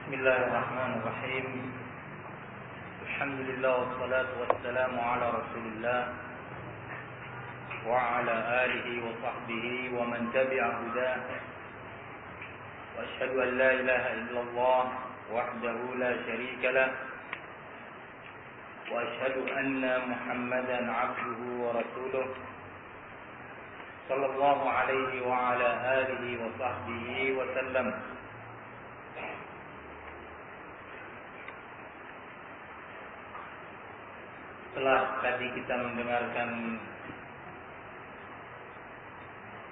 Bismillahirrahmanirrahim. Alhamdulillah wassalatu wassalamu ala Rasulillah wa ala alihi wa sahbihi wa man tabi'a hudah. Wa asyhadu an la ilaha illallah wahdahu la syarika lah. Wa asyhadu anna Muhammadan 'abduhu wa rasuluh. Sallallahu alaihi wa ala alihi wa sahbihi wa sallam. Setelah tadi kita mendengarkan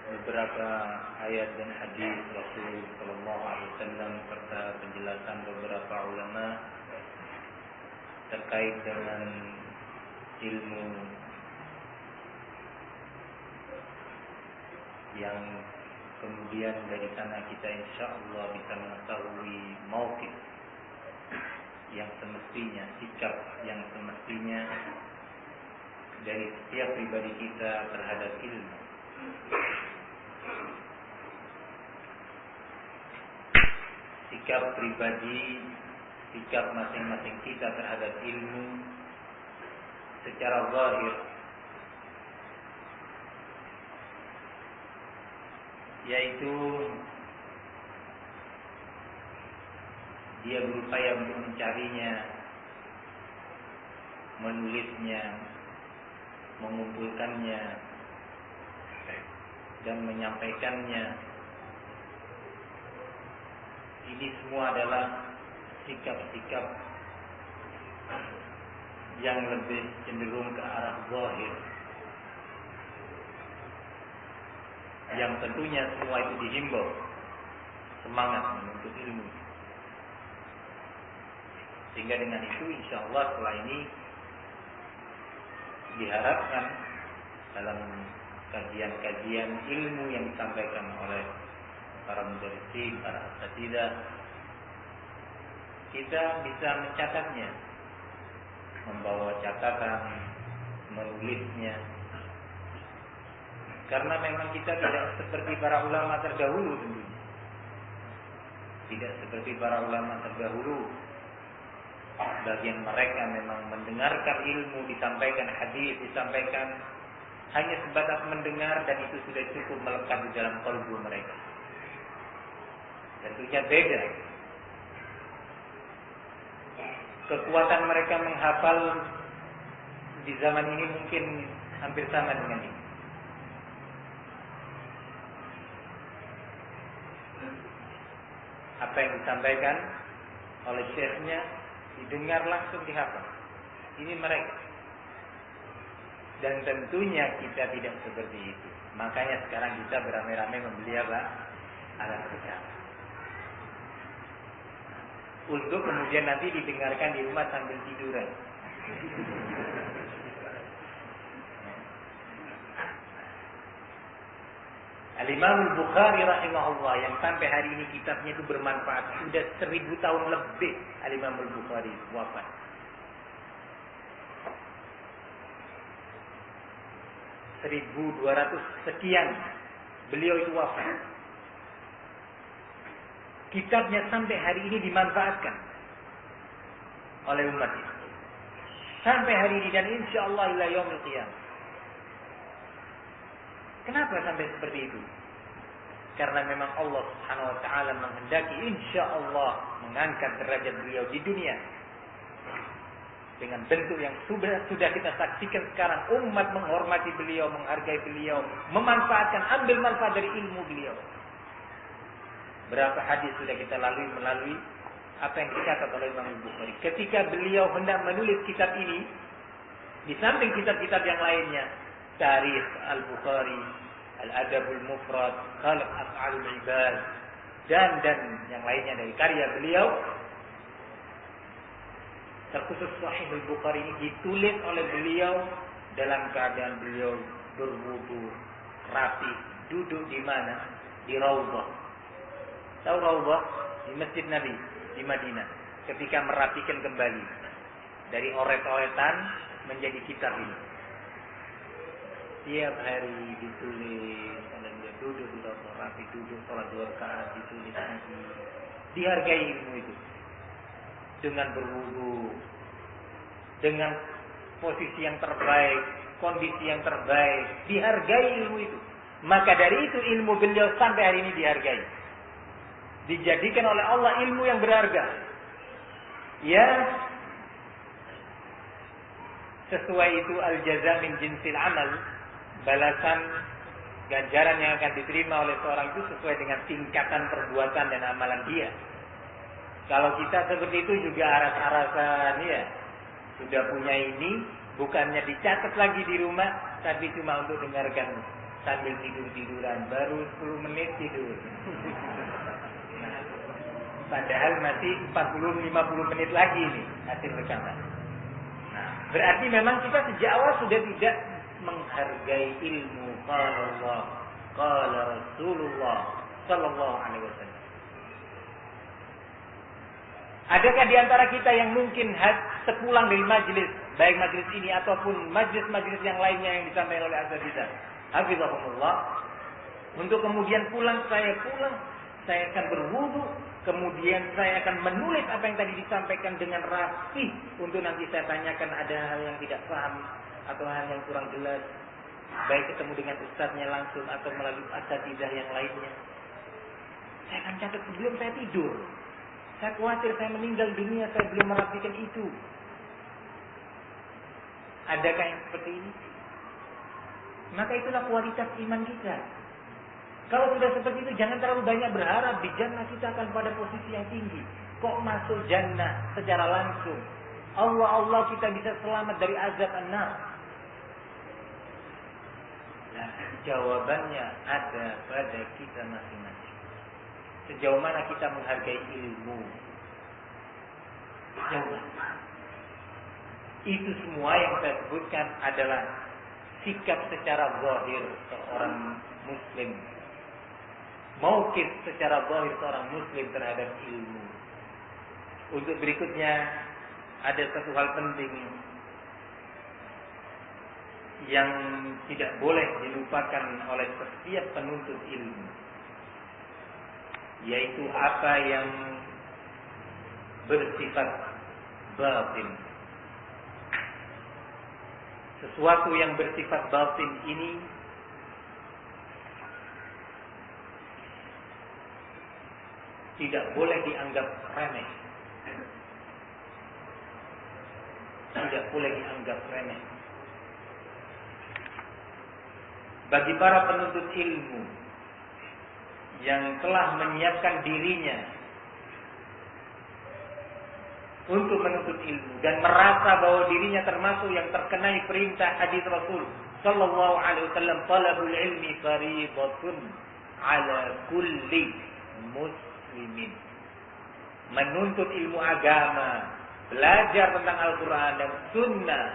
beberapa ayat dan hadis Rasul Sallallahu Alaihi Wasallam serta penjelasan beberapa ulama terkait dengan ilmu yang kemudian dari sana kita insya Allah bisa mengetahui mauqif yang semestinya, sikap yang semestinya dari setiap pribadi kita terhadap ilmu. Sikap pribadi, sikap masing-masing kita terhadap ilmu secara zahir, yaitu dia berupaya untuk mencarinya, menulisnya, mengumpulkannya, dan menyampaikannya. Ini semua adalah sikap-sikap yang lebih cenderung ke arah zahir, yang tentunya semua itu dihimbau semangat menuntut ilmu. Sehingga dengan itu insya Allah setelah ini diharapkan dalam kajian-kajian ilmu yang disampaikan oleh para mudarrisin, para asatidzah, kita bisa mencatatnya, membawa catatan, menulisnya. Karena memang kita tidak seperti para ulama terdahulu tentunya. Tidak seperti para ulama terdahulu. Bagian mereka memang mendengarkan ilmu, disampaikan hadis, disampaikan hanya sebatas mendengar dan itu sudah cukup melekat di dalam kalbu mereka. Tentunya beda. Kekuatan mereka menghafal di zaman ini mungkin hampir sama dengan ini. Apa yang disampaikan oleh syekhnya didengar langsung dihafal. Ini mereka. Dan tentunya kita tidak seperti itu. Makanya sekarang kita beramai-ramai membeli apa? Alat recana. Untuk kemudian nanti didengarkan di rumah sambil tiduran. Al-Imam Al-Bukhari rahimahullah yang sampai hari ini kitabnya itu bermanfaat. Sudah 1000 tahun lebih Al-Imam Al-Bukhari wafat. 1200 sekian beliau itu wafat. Kitabnya sampai hari ini dimanfaatkan oleh umat ini. Sampai hari ini dan insya Allah ila yaumil qiyamah. Kenapa sampai seperti itu? Karena memang Allah Subhanahu wa taala menghendaki insya Allah mengangkat derajat beliau di dunia. Dengan bentuk yang sudah kita saksikan sekarang, umat menghormati beliau, menghargai beliau, memanfaatkan, ambil manfaat dari ilmu beliau. Berapa hadis sudah kita melalui apa yang dicatat oleh Imam Bukhari. Ketika beliau hendak menulis kitab ini, di samping kitab-kitab yang lainnya, Tarikh Al-Bukhari, Al-Adabul Mufrad, Khalq Af'alul Ibad, dan yang lainnya dari karya beliau, terkhusus Sahih Al-Bukhari ini ditulis oleh beliau dalam keadaan beliau berwudu, rapi, duduk di mana? Di Raudhah. Tahu Raudhah? Di Masjid Nabi di Madinah. Ketika merapikan kembali dari oret-oretan menjadi kitab ini. Tiap hari ditulis, dan dia duduk di rapi, duduk sholat 2 rakaat, ditulis lagi. Dihargai ilmu itu. dengan berwudu, dengan posisi yang terbaik, kondisi yang terbaik, dihargai ilmu itu. Maka dari itu ilmu beliau sampai hari ini dihargai. Dijadikan oleh Allah ilmu yang berharga. Ya, sesuai itu al-jaza min jinsil amal, balasan ganjaran yang akan diterima oleh seorang itu sesuai dengan tingkatan perbuatan dan amalan dia. Kalau kita seperti itu juga aras-arasan ya, sudah punya ini, bukannya dicatat lagi di rumah, tapi cuma untuk dengarkan sambil tidur-tiduran, baru 10 menit tidur. Nah, padahal masih 40-50 menit lagi nih hasil rekaman. Nah, berarti memang kita sejak awal sudah tidak menghargai ilmu. Qala Allah, qala Rasulullah sallallahu alaihi wasallam. Adakah di antara kita yang mungkin sepulang dari majlis, baik majlis ini ataupun majlis-majlis yang lainnya yang disampaikan oleh asatidz, hafizahumullah, untuk kemudian saya akan berwudu, kemudian saya akan menulis apa yang tadi disampaikan dengan rapi untuk nanti saya tanyakan ada hal yang tidak paham atau hal yang kurang jelas, baik ketemu dengan ustadznya langsung atau melalui asatidz yang lainnya. Saya akan catat sebelum saya tidur. Saya khawatir saya meninggal dunia, saya belum merapikan itu. Adakah yang seperti ini? Maka itulah kualitas iman kita. Kalau sudah seperti itu, jangan terlalu banyak berharap di jannah kita akan pada posisi yang tinggi. Kok masuk jannah secara langsung? Allah kita bisa selamat dari azab an-nar. Nah, jawabannya ada pada kita masing-masing. Sejauh mana kita menghargai ilmu? Sejauh mana? Itu semua yang saya sebutkan adalah sikap secara zahir seorang muslim. Mauqif secara zahir seorang muslim terhadap ilmu. Untuk berikutnya ada satu hal penting yang tidak boleh dilupakan oleh setiap penuntut ilmu, yaitu apa yang bersifat batin. Sesuatu yang bersifat batin ini tidak boleh dianggap remeh. Tidak boleh dianggap remeh. Bagi para penuntut ilmu yang telah menyiapkan dirinya untuk menuntut ilmu dan merasa bahwa dirinya termasuk yang terkenai perintah hadis Rasul sallallahu alaihi wasallam, talabul ilmi fariidatun ala kulli muslimin. Menuntut ilmu agama, belajar tentang Al-Qur'an dan sunnah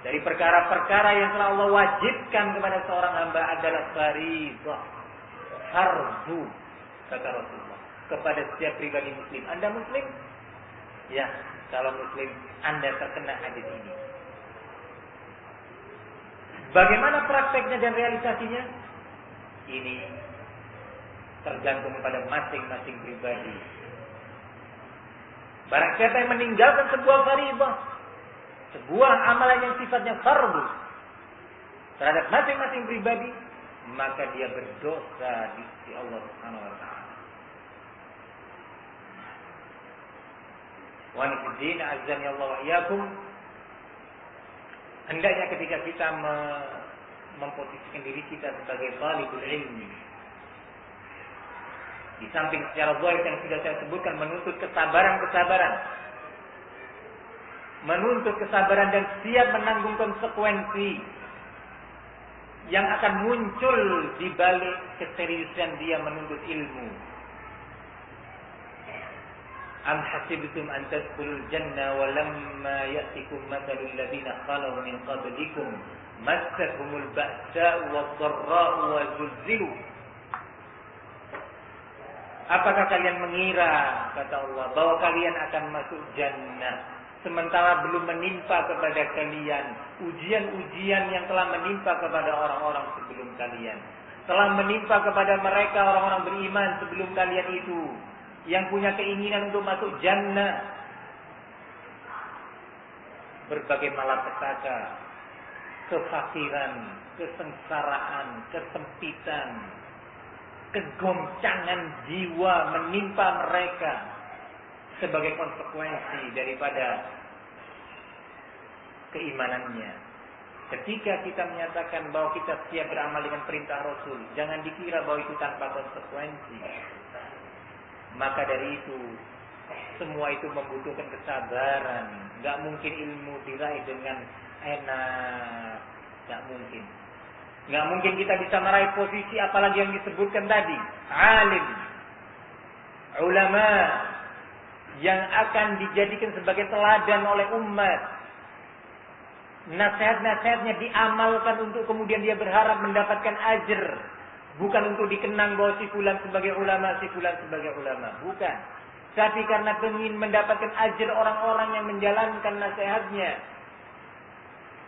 dari perkara-perkara yang telah Allah wajibkan kepada seorang hamba adalah fariidah, fardu, kata Rasulullah, kepada setiap pribadi muslim. Anda muslim? Ya, kalau muslim Anda terkena hadis ini. Bagaimana prakteknya dan realisasinya? Ini tergantung pada masing-masing pribadi. Barang siapa yang meninggalkan sebuah fariidah, sebuah amalan yang sifatnya fardu terhadap masing-masing pribadi, maka dia berdosa di sisi Allah Subhanahu wa taala. Wa nafidin azan ya Allah wa iyyakum. Hendaknya ketika kita memposisikan diri kita sebagai talibul ilmi, di samping secara zahir yang sudah saya sebutkan, menuntut kesabaran, menuntut kesabaran dan siap menanggung konsekuensi yang akan muncul di balik keseriusan dia menuntut ilmu. Am hasibtum an tadkhulul janna wa lamma ya'tikum mathalul ladzina khalu min qablikum massathumul ba'sa'u wad-dharra'u wa zulzilu. Apakah kalian mengira, kata Allah, bahwa kalian akan masuk jannah sementara belum menimpa kepada kalian ujian-ujian yang telah menimpa kepada orang-orang sebelum kalian, telah menimpa kepada mereka orang-orang beriman sebelum kalian itu, yang punya keinginan untuk masuk jannah, berbagai malapetaka, kefakiran, kesengsaraan, kesempitan, kegoncangan jiwa menimpa mereka sebagai konsekuensi daripada keimanannya. Ketika kita menyatakan bahwa kita siap beramal dengan perintah Rasul, jangan dikira bahwa itu tanpa konsekuensi. Maka dari itu, semua itu membutuhkan kesabaran. Gak mungkin ilmu diraih dengan enak. Gak mungkin. Gak mungkin kita bisa meraih posisi apalagi yang disebutkan tadi. Alim, ulama yang akan dijadikan sebagai teladan oleh umat. Nasihat-nasihatnya diamalkan untuk kemudian dia berharap mendapatkan ajr. Bukan untuk dikenang bahwa si fulan sebagai ulama, si fulan sebagai ulama. Bukan. Tapi karena ingin mendapatkan ajr orang-orang yang menjalankan nasihatnya.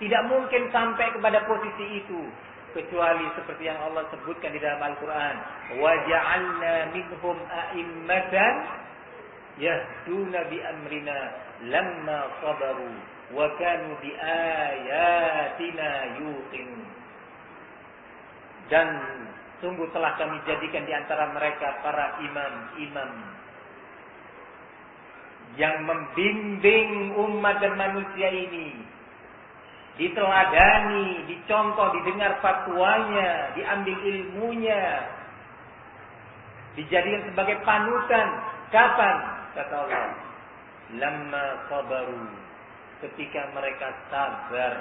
Tidak mungkin sampai kepada posisi itu. Kecuali seperti yang Allah sebutkan di dalam Al-Quran. وَجَعَلْنَا مِنْهُمْ أَئِمَّةً يَهْدُونَ بِأَمْرِنَا لَمَّا صَبَرُوا وَكَانُوا بِآيَاتِنَا يُوقِنُونَ. Dan sungguh telah kami jadikan di antara mereka para imam-imam yang membimbing umat dan manusia ini, diteladani, dicontoh, didengar fatwanya, diambil ilmunya, dijadikan sebagai panutan. Kapan? Kata Allah, lamma sabaru, ketika mereka sabar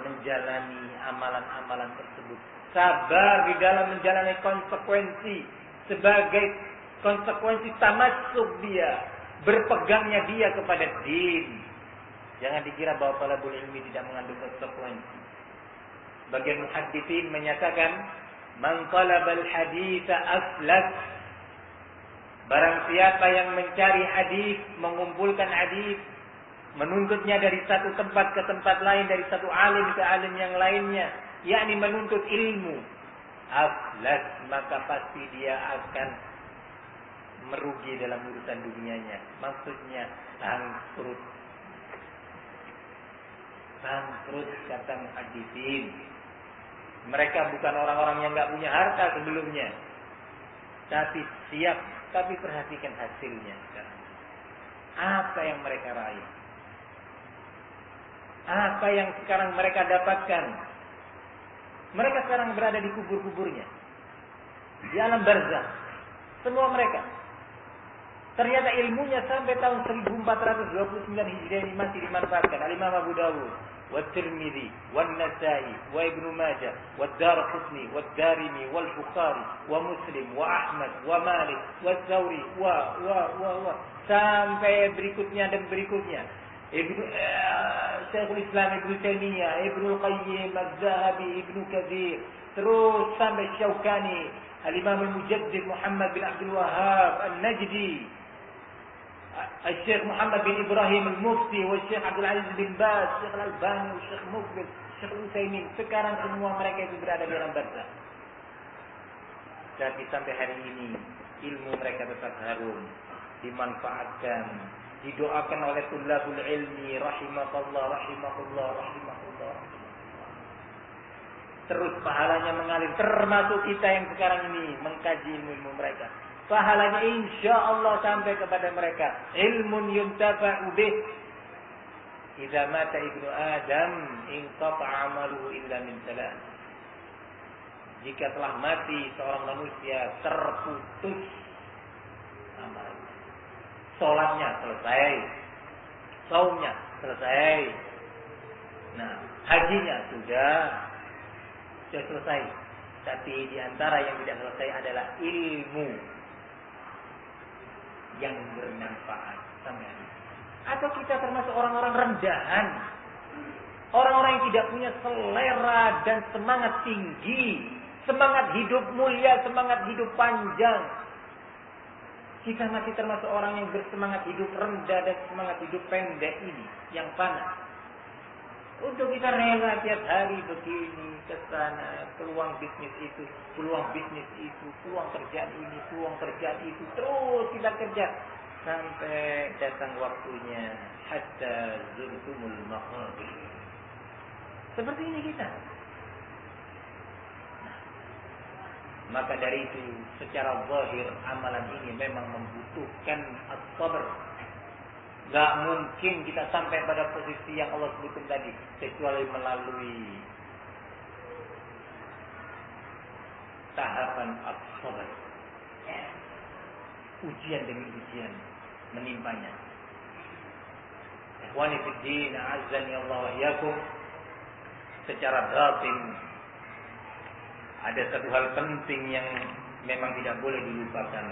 menjalani amalan-amalan tersebut, sabar di dalam menjalani konsekuensi sebagai konsekuensi tamassuk dia, berpegangnya dia kepada din. Jangan dikira bahwa talabul ilmi tidak mengandung konsekuensi. Bagian muhadditsin menyatakan, man talabal haditsa aflat. Barang siapa yang mencari hadis, mengumpulkan hadis, menuntutnya dari satu tempat ke tempat lain, dari satu alim ke alim yang lainnya, yakni menuntut ilmu, aflat, maka pasti dia akan merugi dalam urusan dunianya. Maksudnya bangkrut. Bangkrut kata muhaddisin. Mereka bukan orang-orang yang enggak punya harta sebelumnya, tapi siap. Tapi perhatikan hasilnya sekarang. Apa yang mereka raih? Apa yang sekarang mereka dapatkan? Mereka sekarang berada di kubur-kuburnya, di alam barzakh. Semua mereka. Ternyata ilmunya sampai tahun 1429 Hijriah ini masih dimanfaatkan. Al-Imam Abu Dawud, والترمذي والنسائي وابن ماجه والدارقطني والدارمي والبخاري ومسلم وأحمد ومالك والثوري sampai berikutnya dan berikutnya. Syekhul Islam Ibnu Taimiyah, Ibnu Qayyim, Az-Zahabi, Ibnu Katsir, terus sampai Syaukani, Al-Imam Al-Mujaddid Muhammad bin Abdul Wahhab An-Najdi, الشيخ محمد بن إبراهيم المفتي والشيخ عبد العزيز bin Baz, Syekh Al-Albani, Syekh Muqbil, Syekh Utsaimin. Sekarang semua mereka itu berada di alam barzakh. Tapi sampai hari ini ilmu mereka tetap harum, dimanfaatkan, didoakan oleh tulabul ilmi, rahimahullah. Terus pahalanya mengalir, termasuk kita yang sekarang ini mengkaji ilmu mereka. Pahalanya insya Allah sampai kepada mereka. Ilmun yuntafa'u bih. Idza mata ibnu Adam inqata'a amaluhu illa min salat. Jika telah mati seorang manusia, terputus amalnya. Salatnya selesai, saumnya selesai, nah hajinya sudah selesai. Tapi di antara yang tidak selesai adalah ilmu yang bermanfaat sampai hari ini. Atau kita termasuk orang-orang rendahan, orang-orang yang tidak punya selera dan semangat tinggi, semangat hidup mulia, semangat hidup panjang. Kita masih termasuk orang yang bersemangat hidup rendah dan semangat hidup pendek ini, yang panas. Untuk kita rela tiap hari begini ke sana, peluang bisnis itu, peluang bisnis itu, peluang kerjaan ini, peluang kerjaan itu, terus kita kerja sampai datang waktunya hatta zurtumul maqabir. Seperti ini kita. Maka dari itu secara zahir amalan ini memang membutuhkan as-sabr. Gak mungkin kita sampai pada posisi yang Allah sebutkan tadi kecuali melalui tahapan as-sabr. Ujian demi ujian menimpanya. Ikhwani fid din, a'azzani Allah wa iyyakum. Secara batin ada satu hal penting yang memang tidak boleh dilupakan.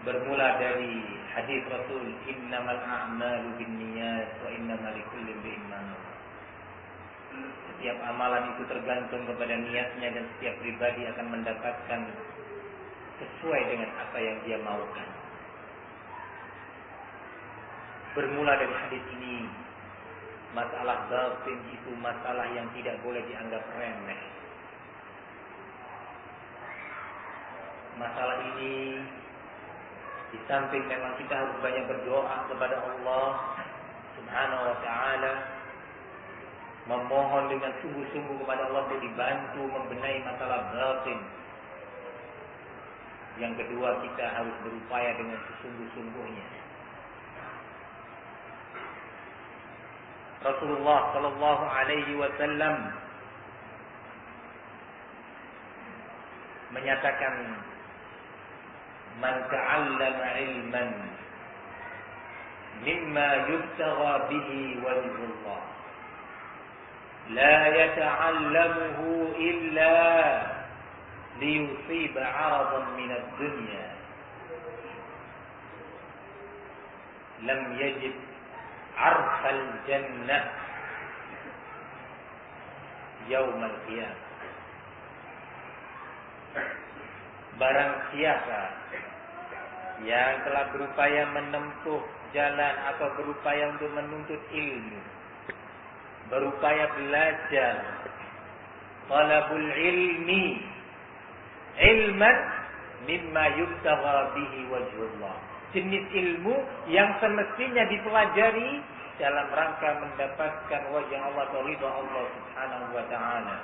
Bermula dari hadis Rasul, innamal a'malu binniyat wa innamal likulli imrin ma nawa. Setiap amalan itu tergantung kepada niatnya dan setiap pribadi akan mendapatkan sesuai dengan apa yang dia maukan. Bermula dari hadis ini, masalah batin itu masalah yang tidak boleh dianggap remeh. Masalah ini di samping memang kita harus banyak berdoa kepada Allah Subhanahu wa taala, memohon dengan sungguh-sungguh kepada Allah untuk dibantu membenahi masalah batin. Yang kedua, kita harus berupaya dengan sesungguh-sungguhnya. Rasulullah sallallahu alaihi wasallam menyatakan, man ta'allama ilman mimma yubtagha bihi wajhullah la yata'allamuhu illa liyusib 'aradan min ad-dunya lam yajid 'arfal jannah yaum al-qiyamah. Barang siapa yang telah berupaya menempuh jalan atau berupaya untuk menuntut ilmu, berupaya belajar, talabul ilmi, ilman mimma yubtagha bihi wajhullah, jenis ilmu yang semestinya dipelajari dalam rangka mendapatkan wajah Allah atau ridha Allah Subhanahu wa taala.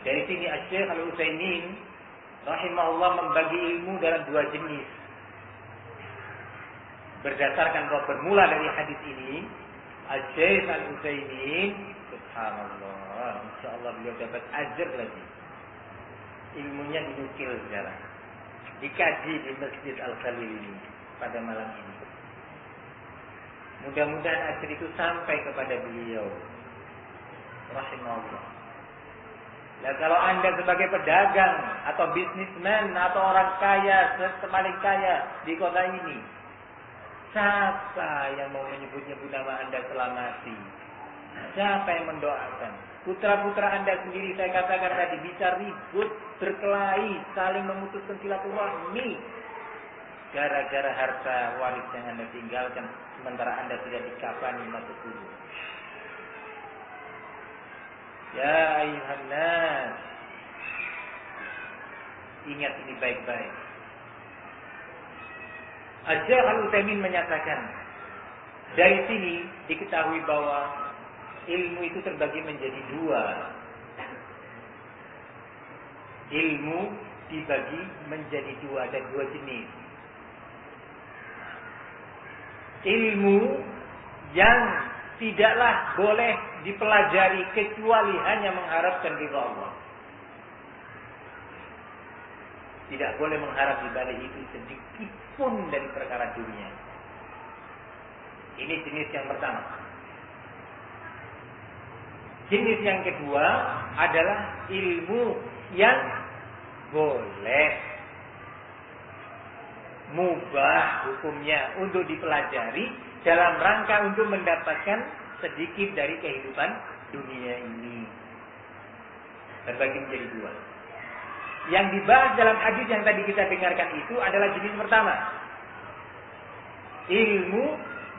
Dari sini Asy-Syaikh Al-Utsaimin rahimahullah membagi ilmu dalam dua jenis. Berdasarkan bahwa bermula dari hadis ini, Asy-Syaikh Al-Utsaimin, subhanallah, insyaallah beliau dapat ajar lagi. Ilmunya dinukil sekarang, dikaji di Masjid Al-Khalil ini pada malam ini. Mudah-mudahan ajar itu sampai kepada beliau rahimahullah. Nah, kalau Anda sebagai pedagang atau bisnismen atau orang kaya, paling kaya di kota ini, siapa yang mau menyebut-nyebut nama Anda selamati? Siapa yang mendoakan? Putra-putra Anda sendiri, saya katakan tadi, bisa ribut, berkelahi, saling memutuskan silaturahmi gara-gara harta waris yang Anda tinggalkan, sementara Anda sudah dikafani masuk kubur. Ya ayuhan nas, ingat ini baik-baik. Asy-Syaikh Al-Utsaimin menyatakan, dari sini diketahui bahwa ilmu itu terbagi menjadi dua. Ilmu dibagi menjadi dua, ada dua jenis. Ilmu yang tidaklah boleh dipelajari kecuali hanya mengharapkan ridha Allah. Tidak boleh mengharap di balik itu sedikit pun dari perkara dunia. Ini jenis yang pertama. Jenis yang kedua adalah ilmu yang boleh, mubah hukumnya untuk dipelajari dalam rangka untuk mendapatkan sedikit dari kehidupan dunia ini. Terbagi menjadi dua. Yang dibahas dalam hadis yang tadi kita dengarkan itu adalah jenis pertama. Ilmu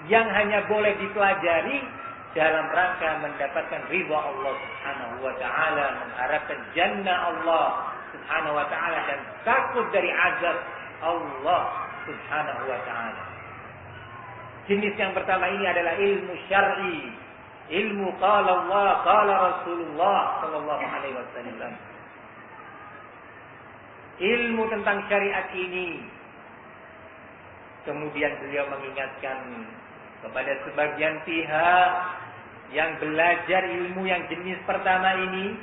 yang hanya boleh dipelajari dalam rangka mendapatkan ridha Allah Subhanahu wa taala, mengharapkan jannah Allah Subhanahu wa taala dan takut dari azab Allah Subhanahu wa ta'ala. Jenis yang pertama ini adalah ilmu syar'i, ilmu qala Allah, qala Rasulullah sallallahu alaihi wasallam. Ilmu tentang syariat ini. Kemudian beliau mengingatkan kepada sebagian pihak yang belajar ilmu yang jenis pertama ini,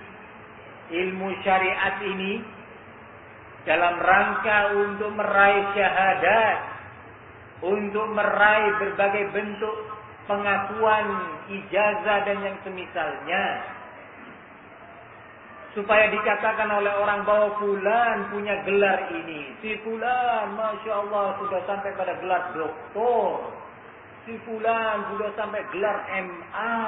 ilmu syariat ini, dalam rangka untuk meraih syahadat, untuk meraih berbagai bentuk pengakuan, ijazah dan yang semisalnya, supaya dikatakan oleh orang bahwa fulan punya gelar ini. Si fulan, Masya Allah, sudah sampai pada gelar doktor. Si fulan sudah sampai gelar MA.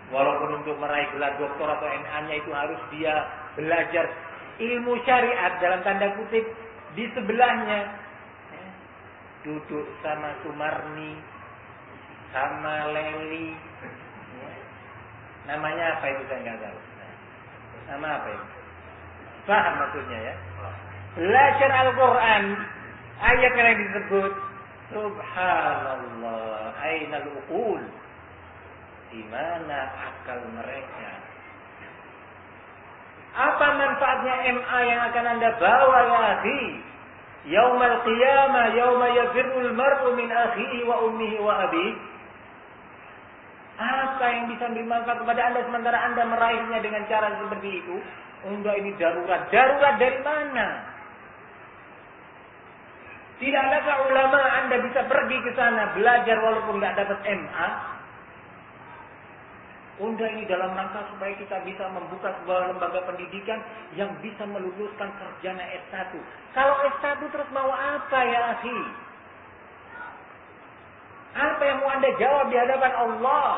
Walaupun untuk meraih gelar doktor atau MA-nya itu harus dia belajar ilmu syariat dalam tanda kutip di sebelahnya. Duduk sama Sumarni, sama Leli, namanya apa itu saya nggak tahu. Nama apa itu? Paham maksudnya ya? Belajar Al-Quran, ayat yang disebut, Subhanallah, ainal uqul, di mana akal mereka? Apa manfaatnya MA yang akan Anda bawa ya akhi? Yaumal qiyamah, yauma yafirrul mar'u min akhihi wa ummihi wa abihi. Apa yang bisa memberi manfaat kepada Anda sementara Anda meraihnya dengan cara seperti itu? Enggak, ini darurat. Darurat dari mana? Tidak adakah ulama Anda bisa pergi ke sana belajar walaupun tidak dapat MA? Unda ini dalam rangka supaya kita bisa membuka sebuah lembaga pendidikan yang bisa meluluskan sarjana S1. Kalau S1 terus mau apa ya akhi? Apa yang mau Anda jawab di hadapan Allah?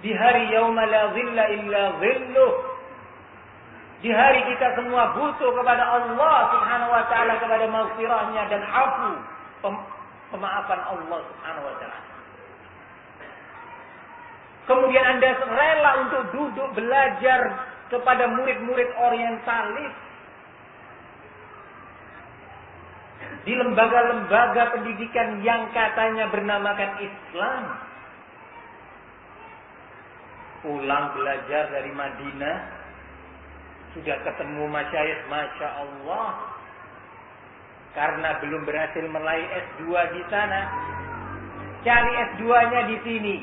Di hari yauma la dhilla illa dhilluh. Di hari kita semua butuh kepada Allah Subhanahu wa taala, kepada maghfirahnya dan afu, pemaafan Allah Subhanahu wa taala. Kemudian Anda rela untuk duduk belajar kepada murid-murid orientalis di lembaga-lembaga pendidikan yang katanya bernamakan Islam. Pulang belajar dari Madinah, sudah ketemu masyayikh, Masya Allah, karena belum berhasil meraih S2 di sana, cari S2-nya di sini.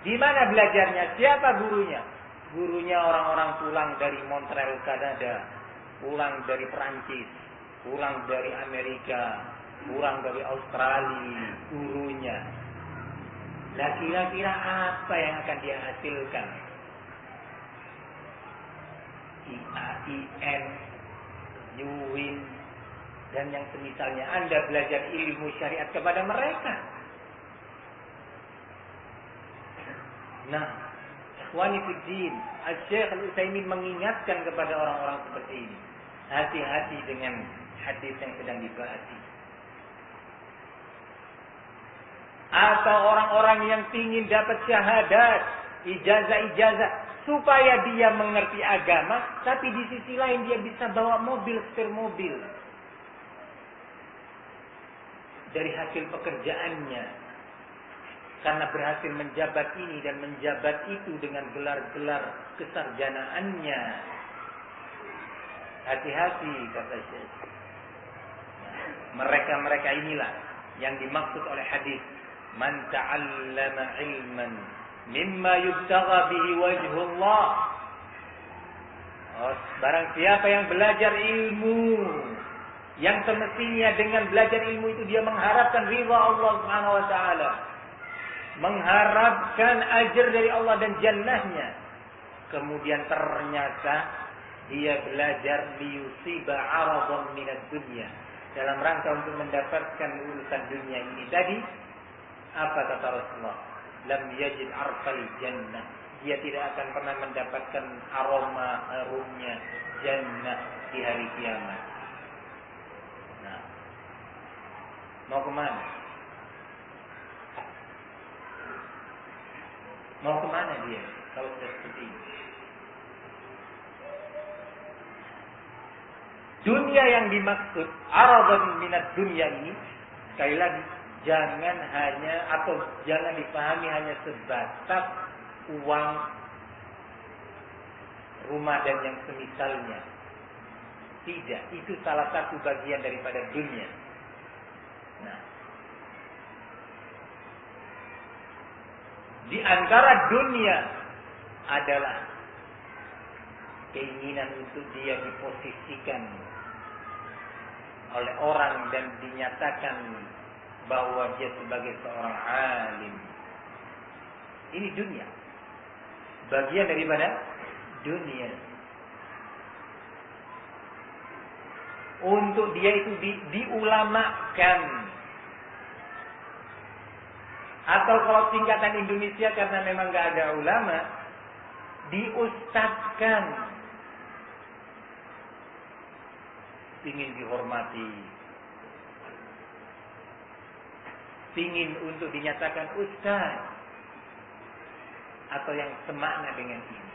Di mana belajarnya? Siapa gurunya? Gurunya orang-orang pulang dari Montreal, Kanada, pulang dari Perancis, pulang dari Amerika, pulang dari Australia, gurunya. Nah, kira-kira apa yang akan dia hasilkan? IAIN, UIN, dan yang semisalnya. Anda belajar ilmu syariat kepada mereka. Nah, ikhwani fiddin, Al-Syekh Al-Utsaimin mengingatkan kepada orang-orang seperti ini. Hati-hati dengan hadis yang sedang dibahas ini. Atau orang-orang yang ingin dapat syahadat, ijazah-ijazah, supaya dia mengerti agama, tapi di sisi lain dia bisa bawa mobil, setir mobil. Dari hasil pekerjaannya. Karena berhasil menjabat ini dan menjabat itu dengan gelar-gelar kesarjanaannya. Hati-hati, kata Syekh. Mereka-mereka inilah yang dimaksud oleh hadis, man ta'allama ilman mimma yubtagha bihi wajhullah. Barang siapa yang belajar ilmu yang semestinya dengan belajar ilmu itu dia mengharapkan ridha Allah Subhanahu wa taala, mengharapkan ajar dari Allah dan jannahnya, kemudian ternyata dia belajar liyusiba 'aradan minad dunya, dalam rangka untuk mendapatkan urusan dunia ini tadi, apa kata Rasulullah? Lam yajid arfal jannah. Dia tidak akan pernah mendapatkan harumnya jannah di hari kiamat. Nah, mau kemana? Mau kemana dia? kalau sudah seperti ini. Dunia yang dimaksud aradan minat dunia ini, sekali lagi, jangan dipahami hanya sebatas uang, rumah dan yang semisalnya. Tidak, itu salah satu bagian daripada dunia. Nah, di antara dunia adalah keinginan untuk dia diposisikan oleh orang dan dinyatakan bahwa dia sebagai seorang alim. Ini dunia. Bagian daripada dunia. Untuk dia itu diulamakan. Atau kalau tingkatan Indonesia karena memang gak ada ulama, diustadkan. Ingin dihormati, ingin untuk dinyatakan ustaz, atau yang semakna dengan ini,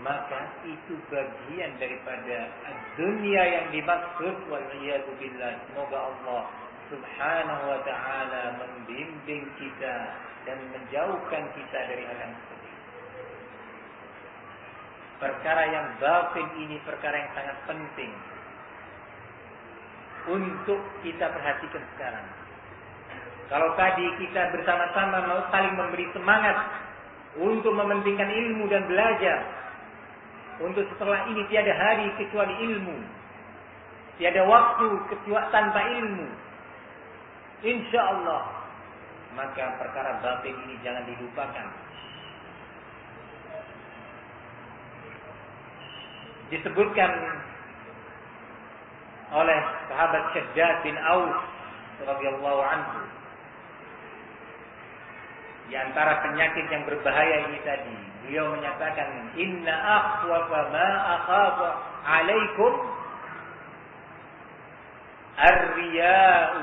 maka itu bagian daripada dunia yang dimaksud. Wal-iyadu billah. Semoga Allah subhanahu wa ta'ala membimbing kita dan menjauhkan kita dari hal yang seperti itu. Perkara yang batin ini perkara yang sangat penting untuk kita perhatikan sekarang. Kalau tadi kita bersama-sama mau saling memberi semangat untuk mementingkan ilmu dan belajar, untuk setelah ini tiada hari kecuali ilmu, tiada waktu kecuali tanpa ilmu, insya Allah, maka perkara batin ini jangan dilupakan. Disebutkan oleh sahabat Syaddad bin Aus radhiyallahu anhu, di antara penyakit yang berbahaya ini tadi, beliau menyatakan, inna akhwafa ma akhafu alaikum ar-riya'u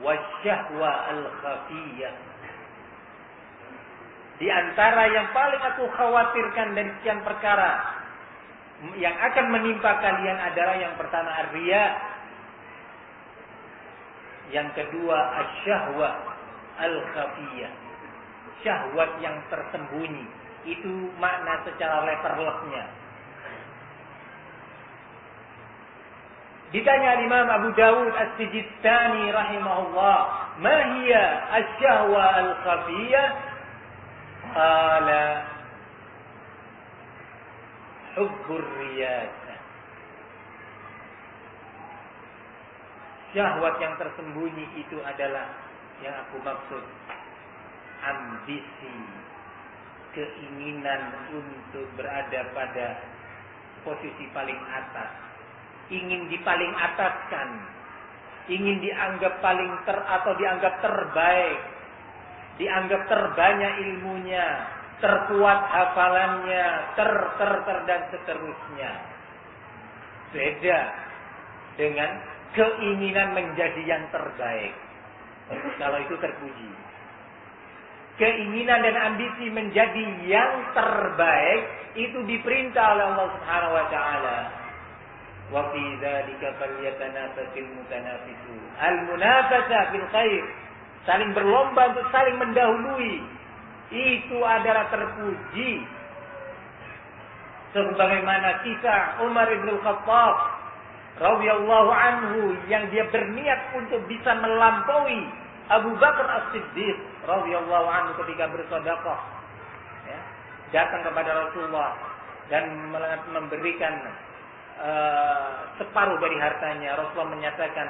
wasyahwa al-khafiyah. Di antara yang paling aku khawatirkan dari sekian perkara yang akan menimpa kalian adalah yang pertama ar-riya, yang kedua asy-syahwa al-khafiyah, syahwat yang tersembunyi. Itu makna secara letterlessnya. Ditanya Imam Abu Dawud As-Sijistani rahimahullah, ma hiya asy-syahwa al-khafiyah? Qala hubbur riyasah. Syahwat yang tersembunyi itu adalah yang aku maksud ambisi, keinginan untuk berada pada posisi paling atas, ingin dipaling ataskan, ingin dianggap paling atau dianggap terbaik, dianggap terbanyak ilmunya, terkuat hafalannya, dan seterusnya. Beda dengan keinginan menjadi yang terbaik. Kalau itu terpuji. Keinginan dan ambisi menjadi yang terbaik itu diperintah oleh Allah Subhanahu wa taala. Wa fi dzalika falyatanafasil mutanafisun. Al-munafasah fil khair. Saling berlomba untuk saling mendahului. Itu adalah terpuji. Sebagaimana kisah Umar bin Khattab radhiyallahu anhu yang dia berniat untuk bisa melampaui Abu Bakar As-Siddiq radhiyallahu anhu ketika bersedekah, ya, datang kepada Rasulullah dan memberikan separuh dari hartanya. Rasulullah menyatakan,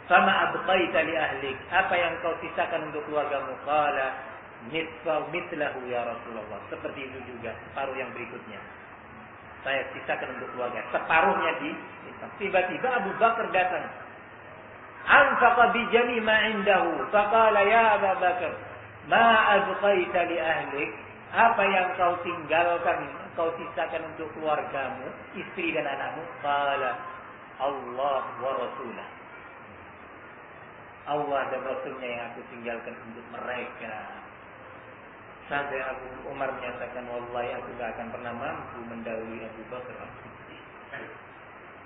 "Sama abqaita li ahlik?" Apa yang kau sisakan untuk keluargamu? Qala mithlahu ya Rasulullah. Seperti itu juga separuh yang berikutnya saya sisakan untuk keluarga. Separuhnya tiba-tiba Abu Bakar datang. Anfaqa bi jami' ma indahu. Faqala ya Abu Bakar, ma abqaita li ahlik? Apa yang kau tinggalkan, kau sisakan untuk keluargamu, istri dan anakmu? Qala Allah wa rasulah. Allah dan Rasulnya yang aku tinggalkan untuk mereka. Sampai Abu Umar menyatakan, wallahi aku gak akan pernah mampu mendahului Abu Bakar.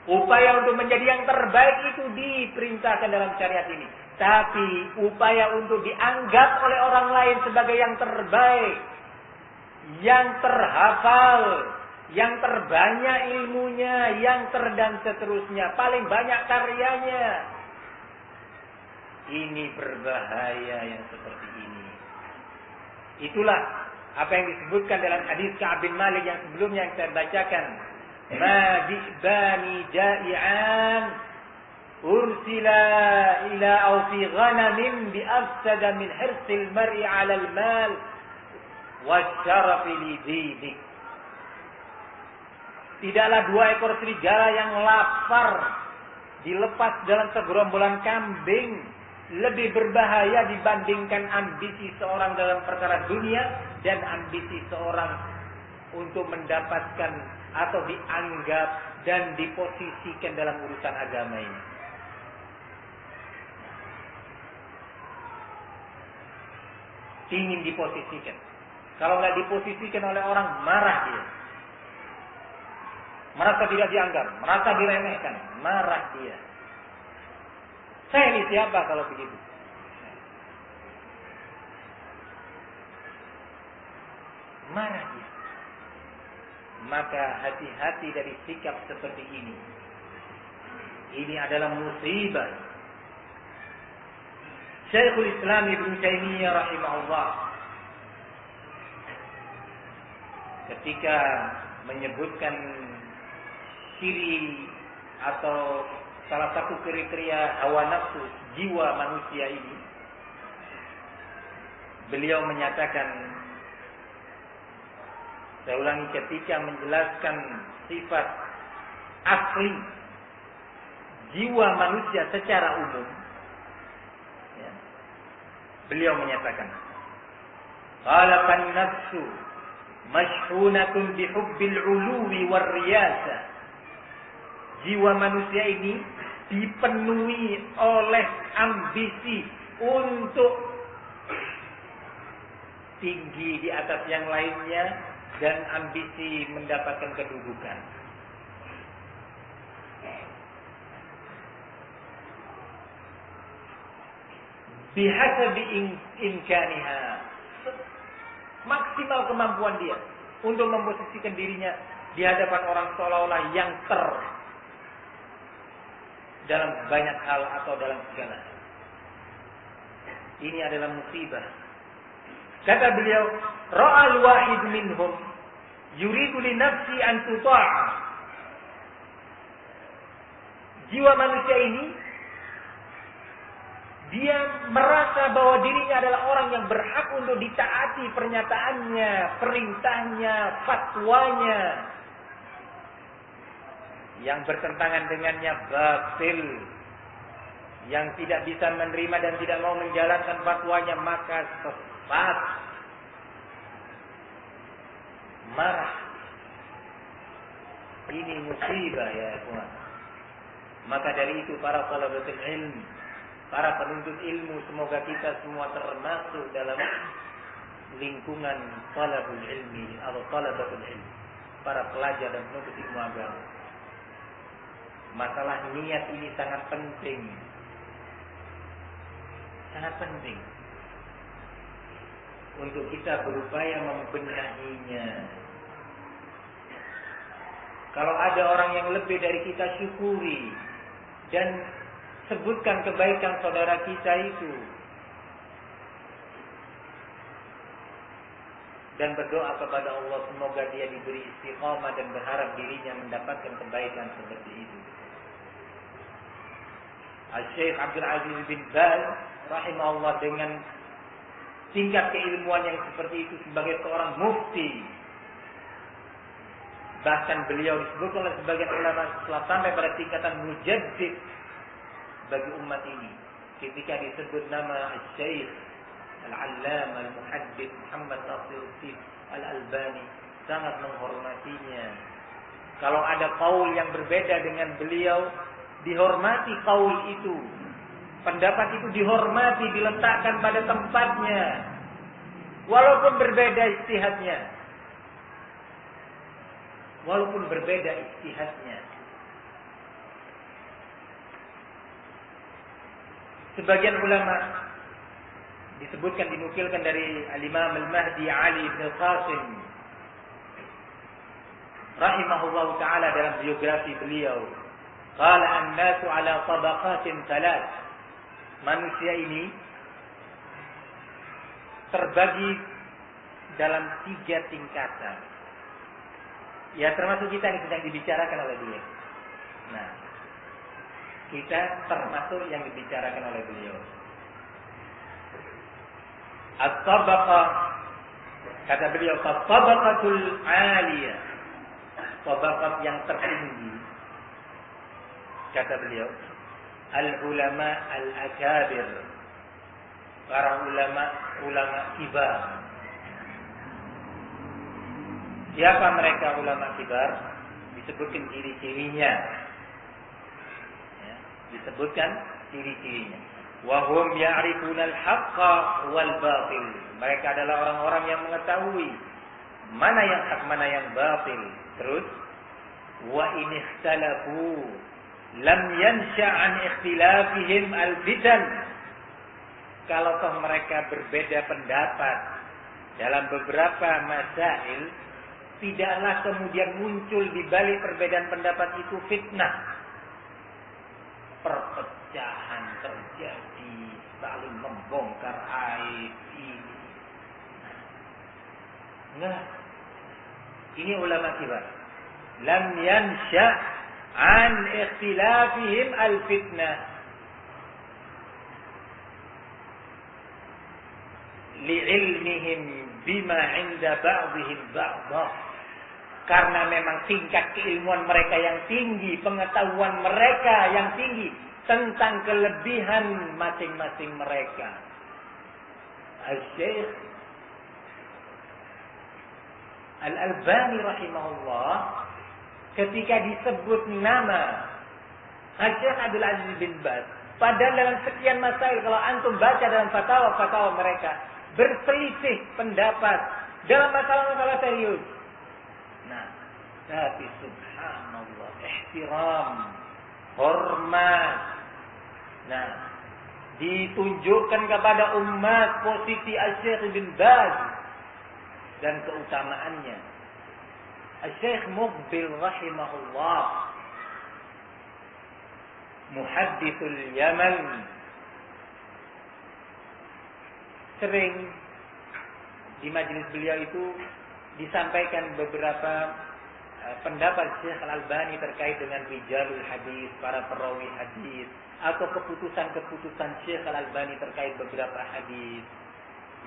Upaya untuk menjadi yang terbaik itu diperintahkan dalam syariat ini. Tapi upaya untuk dianggap oleh orang lain sebagai yang terbaik, yang terhafal, yang terbanyak ilmunya, yang dan seterusnya, paling banyak karyanya. Ini berbahaya yang seperti ini. Itulah apa yang disebutkan dalam hadis Ka'ab bin Malik yang sebelumnya yang saya bacakan. Ma di'bani ja'i'an ursila ila aw fi ghanamin bi afsada min hirsil mar'i 'ala al-mal wa syarafi li dini. Tidaklah dua ekor serigala yang lapar dilepas dalam segerombolan kambing lebih berbahaya dibandingkan ambisi seorang dalam perkara dunia dan ambisi seorang untuk mendapatkan atau dianggap dan diposisikan dalam urusan agama ini. Ingin diposisikan. Kalau nggak diposisikan oleh orang, marah dia. Merasa tidak dianggap, merasa diremehkan, marah dia. Saya ini siapa kalau begitu? Marah dia. Maka hati-hati dari sikap seperti ini. Ini adalah musibah. Syekhul Islam Ibnu Taimiyah rahimahullah ketika menyebutkan ciri atau salah satu kriteria hawa nafsu jiwa manusia ini, beliau menyatakan, saya ulangi, ketika menjelaskan sifat asli jiwa manusia secara umum, ya, beliau menyatakan, qalaqan nafsu mashhunatun bihubbil uluwi war riyasa. Jiwa manusia ini dipenuhi oleh ambisi untuk tinggi di atas yang lainnya dan ambisi mendapatkan kedudukan. Bihasabi imkaniha, maksimal kemampuan dia untuk memposisikan dirinya di hadapan orang seolah-olah yang dalam banyak hal atau dalam segala hal. Ini adalah musibah. Kata beliau, ra'al wahid minhum yuridu li nafsi an tuta'a. Jiwa manusia ini dia merasa bahwa dirinya adalah orang yang berhak untuk ditaati pernyataannya, perintahnya, fatwanya. Yang bertentangan dengannya batil. Yang tidak bisa menerima dan tidak mau menjalankan fatwanya maka sesat. Marah. Ini musibah ya ikhwan. Maka dari itu para talabatul ilm, para penuntut ilmu, semoga kita semua termasuk dalam lingkungan talabul ilmi atau talabatul ilmi, para pelajar dan penuntut ilmu agama. Masalah niat ini sangat penting. Sangat penting untuk kita berupaya membenahinya. Kalau ada orang yang lebih dari kita, syukuri dan sebutkan kebaikan saudara kita itu. Dan berdoa kepada Allah semoga dia diberi istiqamah dan berharap dirinya mendapatkan kebaikan seperti itu. Al-Syekh Abdul Aziz bin Baz rahimahullah dengan tingkat keilmuan yang seperti itu sebagai seorang mufti, bahkan beliau disebut oleh sebagian ulama setelah sampai pada tingkatan mujaddid bagi umat ini. Ketika disebut nama Al-Syekh Al-Allamah Al-Muhaddits Muhammad Nasiruddin Al-Albani, sangat menghormatinya. Kalau ada qaul yang berbeda dengan beliau, dihormati qaul itu. Pendapat itu dihormati, diletakkan pada tempatnya. Walaupun berbeda ijtihadnya. Walaupun berbeda ijtihadnya. Sebagian ulama disebutkan, dinukilkan dari Al-Imam Al-Mahdi Ali bin Qasim rahimahullahu ta'ala dalam biografi beliau. Qala an-nasu ala tabaqatin thalath. Manusia ini terbagi dalam 3 tingkatan. Ya, termasuk kita yang sedang dibicarakan oleh beliau. Nah, kita termasuk yang dibicarakan oleh beliau. At-tabaqah, kata beliau, at-tabaqatul 'aliyah. Tabaqat yang tertinggi. Kata beliau, al-ulama al-akabir. Para ulama kibar. Siapa mereka ulama kibar? Disebutkan ciri-cirinya. Ya, disebutkan ciri-cirinya. Wa hum ya'rifuna al-haqqa wal batil. Mereka adalah orang-orang yang mengetahui mana yang hak, mana yang batil. Terus, wa in ikhtalafu lam yansha' an ikhtilafihim al-fitan. Kalau toh mereka berbeda pendapat dalam beberapa masail, tidaklah kemudian muncul di balik perbedaan pendapat itu fitnah. Perpecahan terjadi, saling membongkar aib ini. Nah, ini ulama kibar. Lam yansha' an ikhtilafihim al-fitnah. Li'ilmihim bima 'inda ba'dihim ba'dah. Karena memang tingkat keilmuan mereka yang tinggi, pengetahuan mereka yang tinggi tentang kelebihan masing-masing mereka. Al-Syekh Al-Albani rahimahullah, ketika disebut nama Syekh Abdul Aziz bin Baz, padahal dalam sekian masail, kalau antum baca dalam fatwa-fatwa mereka, berselisih pendapat dalam masalah-masalah serius. Nah, tapi subhanallah, ihtiram, hormat. Nah, ditunjukkan kepada umat posisi Syekh bin Baz dan keutamaannya. Syekh Muqbil rahimahullah, muhaddithul Yaman, sering di majelis beliau itu disampaikan beberapa pendapat Syekh Al-Albani terkait dengan rijalul hadis, para perawi hadis, atau keputusan-keputusan Syekh Al-Albani terkait beberapa hadis.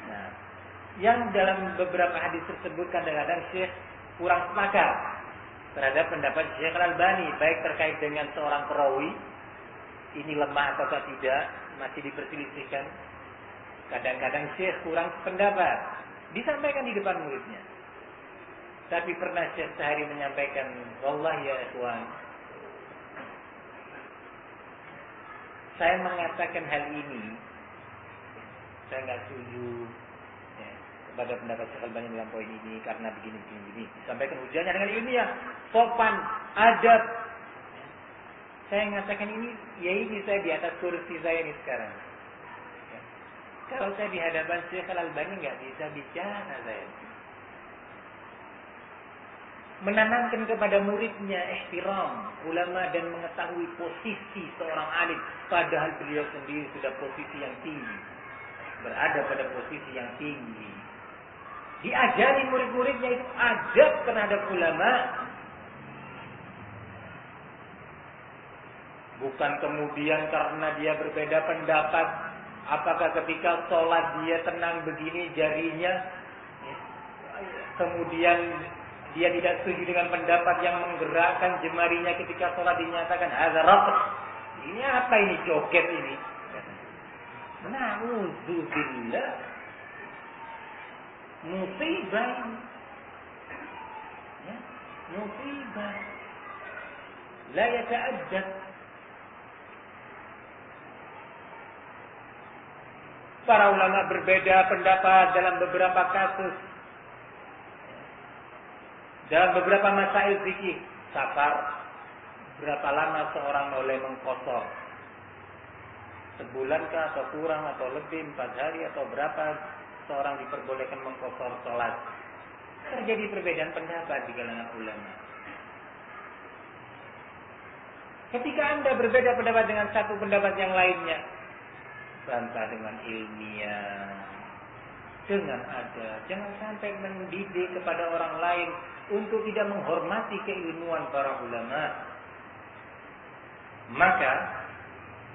Nah, yang dalam beberapa hadis tersebut kadang-kadang Syekh kurang sepakat terhadap pendapat Syekh Al-Albani, baik terkait dengan seorang perawi, ini lemah atau tidak, masih diperselisihkan. Kadang-kadang Syekh kurang pendapat, disampaikan di depan muridnya. Tapi pernah Syekh sehari menyampaikan, wallahi ya ikhwan, saya mengatakan hal ini, saya nggak setuju ya, kepada pendapat Syekh Al-Albani dalam poin ini karena begini. Disampaikan ujiannya dengan ilmiah, sopan, adab. Saya mengatakan ini, ya ini saya di atas kursi saya ini sekarang. Kalau saya di hadapan Syekh Al-Albani nggak bisa bicara saya. Menanamkan kepada muridnya ihtiram ulama dan mengetahui posisi seorang alim, padahal beliau sendiri sudah posisi yang tinggi, berada pada posisi yang tinggi. Diajari murid-muridnya itu adab terhadap ulama. Bukan kemudian karena dia berbeda pendapat, apakah ketika sholat dia tenang begini jarinya, kemudian dia tidak setuju dengan pendapat yang menggerakkan jemarinya ketika sholat, dinyatakan hadza raqs. Ini apa ini, joget ini? Na'udzubillah. Musibah ini. Ya, musibah. La yata'addad. Para ulama berbeda pendapat dalam beberapa kasus. Dalam beberapa masail fikih. Safar, berapa lama seorang boleh mengqashar? Sebulan kah atau kurang atau lebih, 4 hari atau berapa seorang diperbolehkan mengqashar salat? Terjadi perbedaan pendapat di kalangan ulama. Ketika Anda berbeda pendapat dengan satu pendapat yang lainnya, bantah dengan ilmiah, dengan adab. Jangan sampai mendidik kepada orang lain untuk tidak menghormati keilmuan para ulama. Maka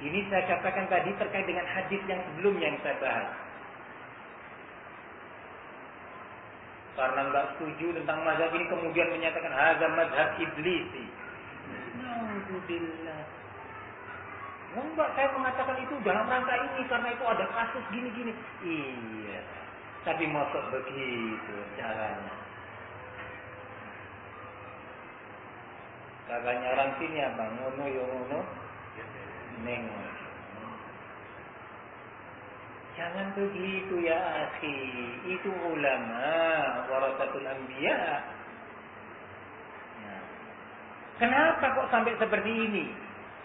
ini saya katakan tadi terkait dengan hadis yang sebelumnya yang saya bahas. Karena enggak setuju tentang mazhab ini kemudian menyatakan hadza mazhab iblisi. Alhamdulillah. Enggak, saya mengatakan itu dalam rangka ini karena itu ada kasus gini-gini. Iya. Tapi masuk begitu caranya. Katanya orang sini apa? Ngono yo ngono. Nengok. Jangan begitu ya akhi. Itu ulama warasatul anbiya. Nah. Kenapa kok sampai seperti ini?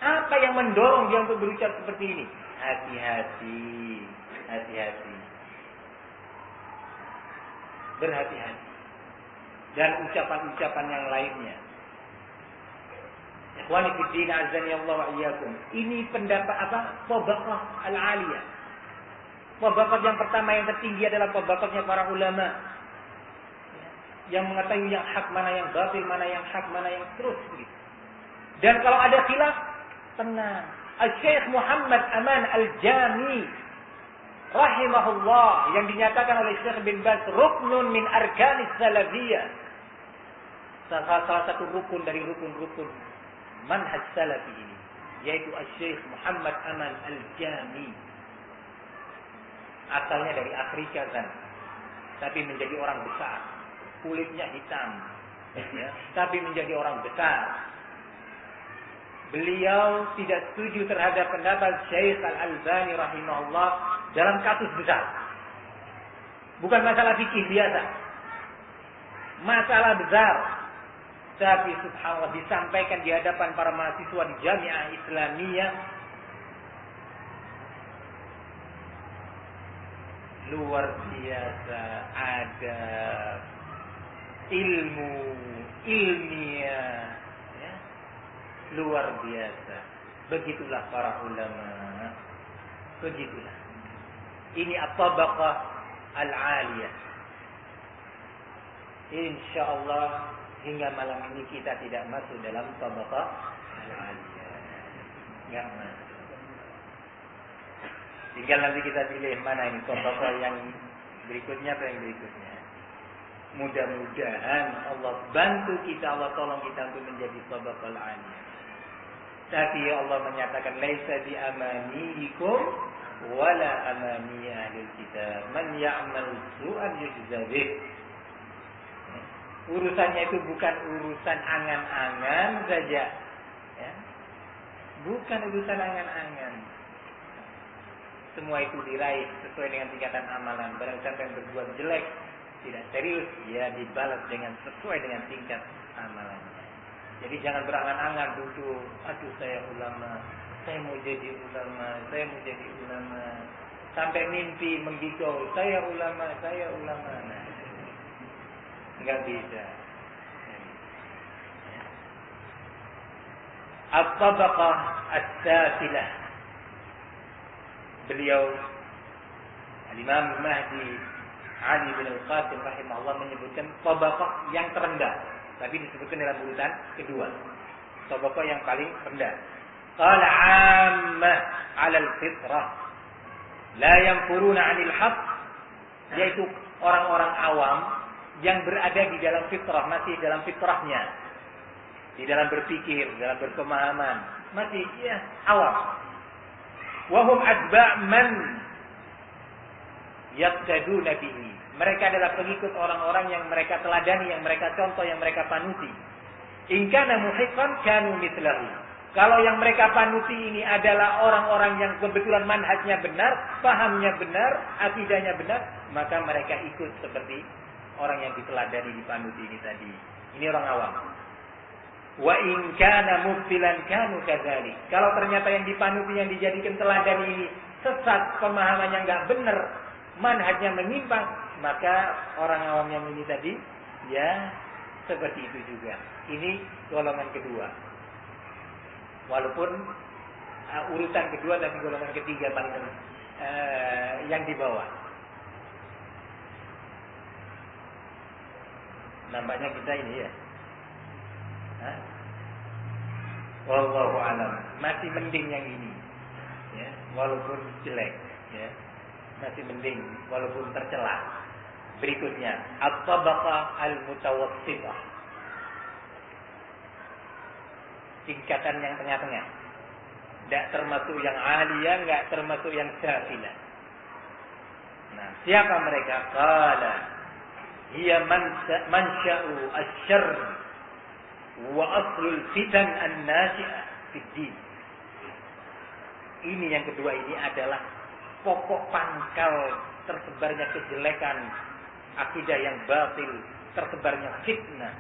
Apa yang mendorong dia untuk berucap seperti ini? Hati-hati. Hati-hati. Berhati-hati. Dan ucapan-ucapan yang lainnya. Ikhwani fiddin azani Allah wa iyyakum. Ini pendapat apa? Tabaqah al-aliyah. Tabaqah yang pertama yang tertinggi adalah tabaqahnya para ulama. Yang mengetahui yang hak, mana yang batil, mana yang hak, mana yang terus begitu. Dan kalau ada khilaf, tenang. Al-Syekh Muhammad Aman Al-Jami rahimahullah yang dinyatakan oleh Syekh bin Baz ruknun min arkanis salafiyah. Salah satu rukun dari rukun-rukun manhaj salafi ini, yaitu Al-Syekh Muhammad Aman Al-Jami. Asalnya dari Afrika kan, tapi menjadi orang besar. Kulitnya hitam, ya, tapi menjadi orang besar. Beliau tidak setuju terhadap pendapat Syekh Al-Albani rahimahullah dalam kasus besar. Bukan masalah fikih biasa. Masalah besar. Tapi subhanallah disampaikan di hadapan para mahasiswa di Jami'ah Islamiyah. Luar biasa ada ilmu, ilmiah. Luar biasa. Begitulah para ulama. Begitulah. Ini at-tabaqah al-aliyah. Insyaallah hingga malam ini kita tidak masuk dalam tabaqah al-aliyah. Enggak masuk. Tinggal nanti kita pilih mana ini tabaqah yang berikutnya atau yang berikutnya. Mudah-mudahan Allah bantu kita, Allah tolong kita untuk menjadi tabaqah al-aliyah. Tapi Allah menyatakan laisa bi amaniikum wala amani ahlil kitab man ya'mal su'an yujza bih. Urusannya itu bukan urusan angan-angan saja, ya. Bukan urusan angan-angan. Semua itu diraih sesuai dengan tingkatan amalan. Barang siapa yang berbuat jelek, tidak serius, ya dibalas dengan sesuai dengan tingkat amalannya. Jadi jangan berangan-angan duduk, aduh saya ulama, saya mau jadi ulama, saya mau jadi ulama. Sampai mimpi menggigau, saya ulama, saya ulama. Nah, enggak bisa. At-tabaqah as-sasilah. Beliau Al-Imam Mahdi Ali bin Al-Qasim rahimahullah menyebutkan tabaqah yang terendah. Tapi disebutkan dalam urutan kedua. Tabaqah yang paling rendah. Qala 'ammah 'alal fitrah. La yanfuruna 'anil haqq. Yaitu orang-orang awam yang berada di dalam fitrah, masih dalam fitrahnya. Di dalam berpikir, dalam berpemahaman, masih ya awam. Wa hum atba' man yaqtaduna bihi. Mereka adalah pengikut orang-orang yang mereka teladani, yang mereka contoh, yang mereka panuti. In kana muhiqqan kanu mithlahu. Kalau yang mereka panuti ini adalah orang-orang yang kebetulan manhajnya benar, pahamnya benar, akidahnya benar, maka mereka ikut seperti orang yang diteladani dipanuti ini tadi. Ini orang awam. Wa in kana mubtilan kanu kadzalik. Kalau ternyata yang dipanuti, yang dijadikan teladan ini sesat, pemahamannya enggak benar, manhajnya menyimpang, maka orang awam yang ini tadi ya seperti itu juga. Ini golongan kedua. Walaupun urutan kedua dan golongan ketiga paling yang di bawah. Nampaknya kita ini ya. Wallahu a'lam. Masih mending yang ini. Ya, walaupun jelek, ya. Masih mending walaupun tercela. Berikutnya, at-tabaqah al-mutawassithah. Tingkatan yang tengah-tengah. Tidak termasuk yang aliyah, enggak termasuk yang safilah. Nah, siapa mereka? Qala hiya mansya'u asy-syarr wa aslul fitan an-nashi'ah fid din. Ini yang kedua ini adalah pokok pangkal tersebarnya kejelekan, akidah yang batil, tersebarnya fitnah.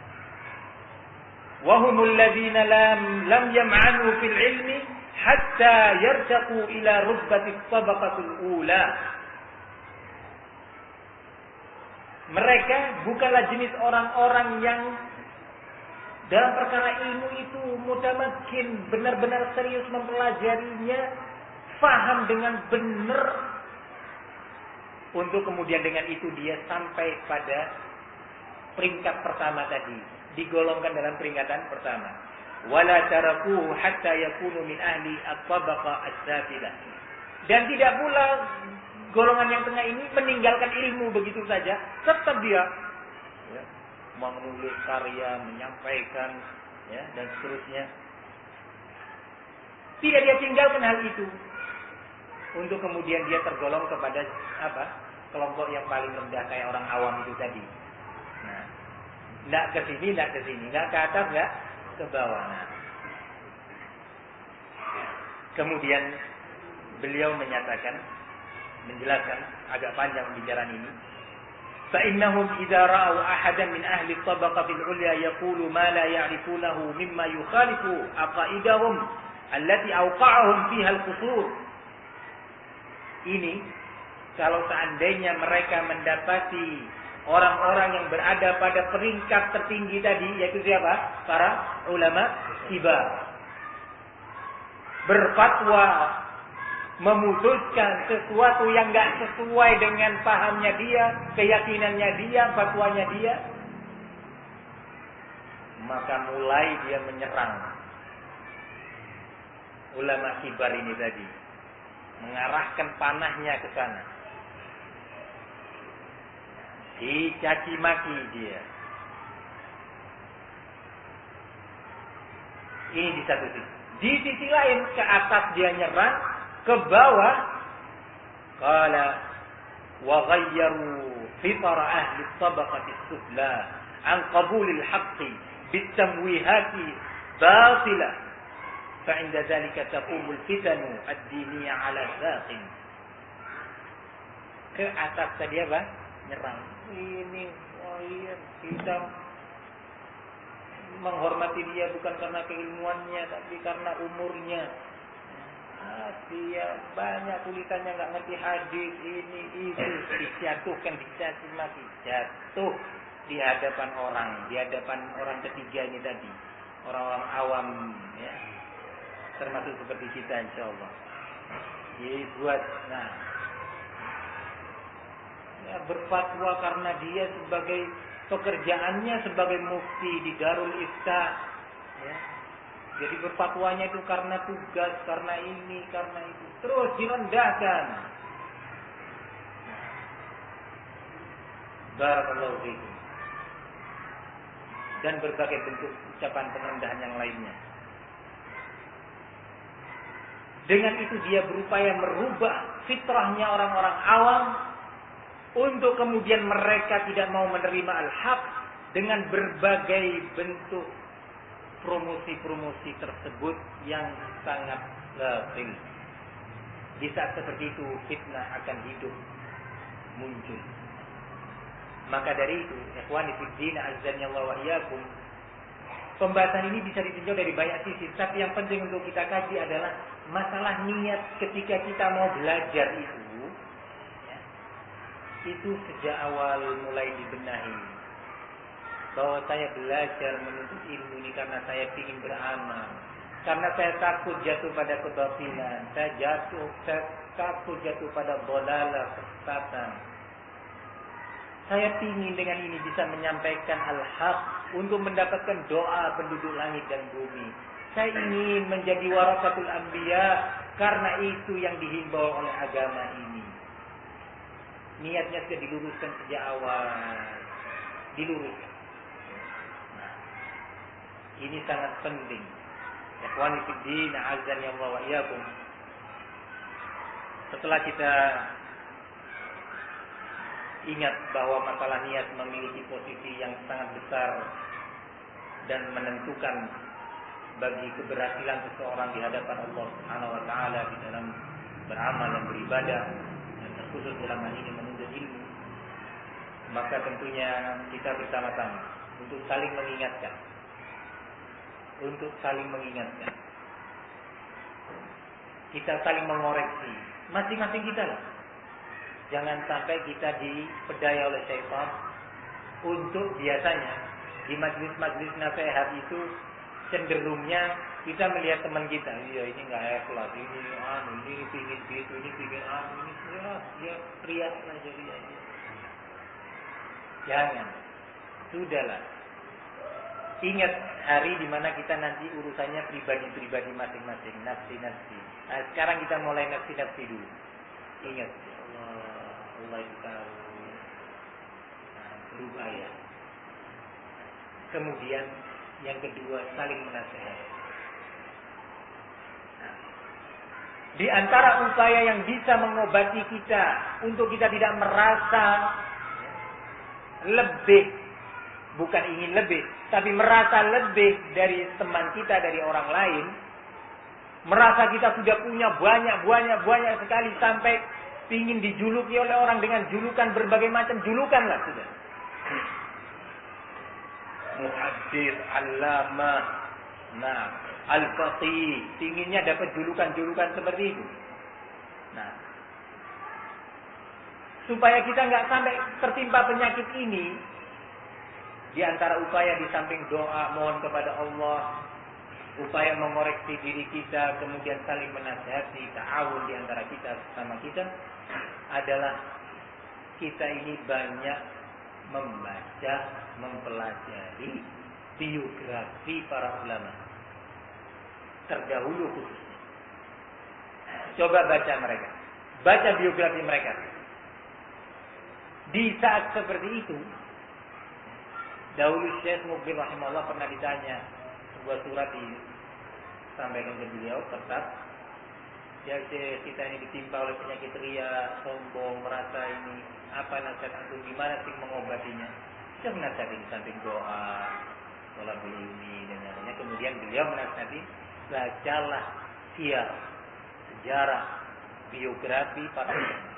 Wa humul ladzina lam yam'anu fil ilmi hatta yartaqu ila rutbati tabaqatul ula. Mereka bukanlah jenis orang-orang yang dalam perkara ilmu itu mutamakin, benar-benar serius mempelajarinya, faham dengan benar, untuk kemudian dengan itu dia sampai pada peringkat pertama tadi, digolongkan dalam peringkatan pertama. Wala tarakuhu hatta yakunu min ahli at-tabaqah as-safilah. Dan tidak pula golongan yang tengah ini meninggalkan ilmu begitu saja, tetap dia ya, menulis karya, menyampaikan ya, dan seterusnya. Tidak dia tinggalkan hal itu untuk kemudian dia tergolong kepada apa? Kelompok yang paling rendah kayak orang awam itu tadi. Nah, enggak ke sini, enggak ke atas, enggak ke bawah. Nah. Kemudian beliau menyatakan, menjelaskan agak panjang pembicaraan ini. Fa innahum idza ra'u ahadan min ahli at-tabaqatil 'ulya yaqulu ma la ya'rifunahu mimma yukhalifu aqaidahum allati awqa'ahum fiha al-qusur. Ini kalau seandainya mereka mendapati orang-orang yang berada pada peringkat tertinggi tadi, yaitu siapa? Para ulama kibar, berfatwa, memutuskan sesuatu yang enggak sesuai dengan pahamnya dia, keyakinannya dia, fatwanya dia, maka mulai dia menyerang ulama kibar ini tadi, mengarahkan panahnya ke sana. Dicaci maki dia. Ini di satu sisi. Di sisi lain ke atas dia nyerang, ke bawah qala wa ghayyaru fitra ahli tabaqati sufla an qabulil haqqi bitamwihati batilah fa inda dhalika taqumul fitanu ad-diniyah ala saqin. Ke atas tadi apa? Nyerang. Ini iya, kita menghormati dia bukan karena keilmuannya, tapi karena umurnya. Dia banyak tulisannya nggak ngerti hadis, ini itu, dijatuhkan, dicaci maki, jatuh di hadapan orang ketiga ini tadi, orang-orang awam, ya, termasuk seperti kita, insyaallah. Dibuat, ya, berfatwa karena dia sebagai pekerjaannya sebagai mufti di Darul Ifta, ya. Jadi berfatwanya itu karena tugas, karena ini, karena itu, terus direndahkan. Barakallahu fiikum. Dan berbagai bentuk ucapan penrendahan yang lainnya. Dengan itu dia berupaya merubah fitrahnya orang-orang awam, untuk kemudian mereka tidak mau menerima al-haq dengan berbagai bentuk promosi-promosi tersebut yang sangat batil. Di saat seperti itu fitnah akan hidup muncul. Maka dari itu, ikhwani fiddin azzani Allah wa iyyakum, pembahasan ini bisa ditinjau dari banyak sisi, tapi yang penting untuk kita kaji adalah masalah niat ketika kita mau belajar itu, ya, itu sejak awal mulai dibenahi. Bahwa saya belajar menuntut ilmu ini karena saya ingin beramal, karena saya takut jatuh pada kebatilan, saya takut jatuh pada dhalalah, kesesatan. Saya ingin dengan ini bisa menyampaikan al-haq untuk mendapatkan doa penduduk langit dan bumi. Saya ingin menjadi warasatul anbiya karena itu yang dihimbau oleh agama ini. Niatnya sudah diluruskan sejak awal. Diluruskan. Nah, ini sangat penting. Ikhwani fiddin, a'azzani Allah wa iyyakum. Setelah kita ingat bahwa masalah niat memiliki posisi yang sangat besar dan menentukan bagi keberhasilan seseorang di hadapan Allah Subhanahu wa taala di dalam beramal dan beribadah, dan terkhusus dalam hal ini menuntut ilmu, maka tentunya kita bersama-sama untuk saling mengingatkan. Kita saling mengoreksi masing-masing kita lah. Jangan sampai kita dipedaya oleh syaitan untuk biasanya di majlis-majlis nasihat itu cenderungnya kita melihat teman kita, iya ini nggak ikhlas, ini pingin gitu, ini pingin ini dia teriak aja dia. Jangan, sudahlah. Ingat hari di mana kita nanti urusannya pribadi-pribadi masing-masing, nafsi-nafsi. Nah, sekarang kita mulai nafsi-nafsi dulu. Ingat, Allah itu tahu. Berupaya. Kemudian yang kedua, saling menasihati. Nah, di antara upaya yang bisa mengobati kita untuk kita tidak merasa lebih, bukan ingin lebih, tapi merasa lebih dari teman kita, dari orang lain, merasa kita sudah punya banyak sekali sampai ingin dijuluki oleh orang dengan julukan berbagai macam julukan lah sudah. Muhaddits, allamah, al-faqih, inginnya dapat julukan-julukan seperti itu. Nah, supaya kita nggak sampai tertimpa penyakit ini, di antara upaya di samping doa mohon kepada Allah, upaya mengoreksi diri kita, kemudian saling menasihati, ta'awun di antara kita sama kita, adalah kita ini banyak membaca, mempelajari biografi para ulama terdahulu khususnya. Coba baca mereka, baca biografi mereka. Di saat seperti itu, dahulu Syekh Muqbil rahimahullah pernah ditanya, sebuah surat disampaikan ke beliau, kertas, ya kita ini ditimpa oleh penyakit ria, sombong, merasa ini, apa nasihat antum, gimana sih mengobatinya? Saya menasihati di samping doa, sholat ilmi dan lainnya. Kemudian beliau menasihati, bacalah sejarah, biografi para ulama.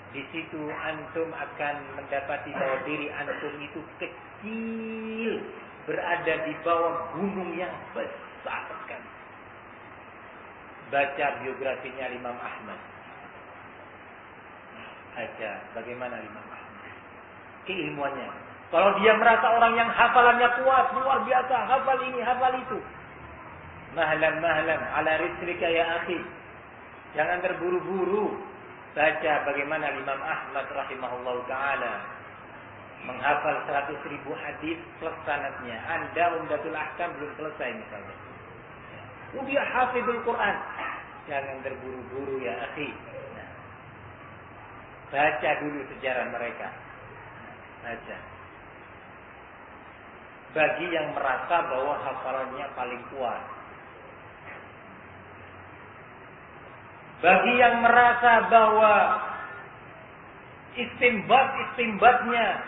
Di situ antum akan mendapati bahwa diri antum itu kecil, berada di bawah gunung yang besar sekali. Baca biografinya Imam Ahmad. Baca bagaimana Imam Ahmad, keilmuannya. Kalau dia merasa orang yang hafalannya kuat, luar biasa, hafal ini, hafal itu, mahlan ala rizqika ya akhi. Jangan terburu-buru. Baca bagaimana Imam Ahmad rahimahullahu ta'ala menghafal 100.000 hadis plus sanadnya. Anda Umdatul Ahkam belum selesai misalnya. Dia hafizul Quran. Jangan terburu-buru ya akhi. Nah, baca dulu sejarah mereka. Baca. Bagi yang merasa bahwa hafalannya paling kuat, bagi yang merasa bahwa istimbatnya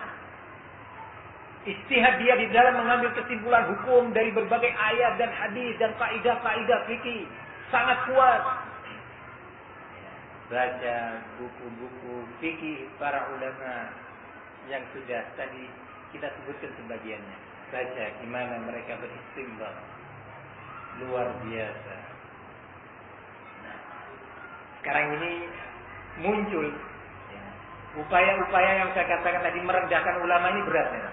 Ijtihad dia di dalam mengambil kesimpulan hukum dari berbagai ayat dan hadis dan kaidah-kaidah fikih sangat kuat. Baca buku-buku fikih para ulama yang sudah tadi kita sebutkan sebagiannya. Baca gimana mereka beristinbat. Luar biasa. Nah, sekarang ini muncul upaya-upaya yang saya katakan tadi merendahkan ulama ini berat ya.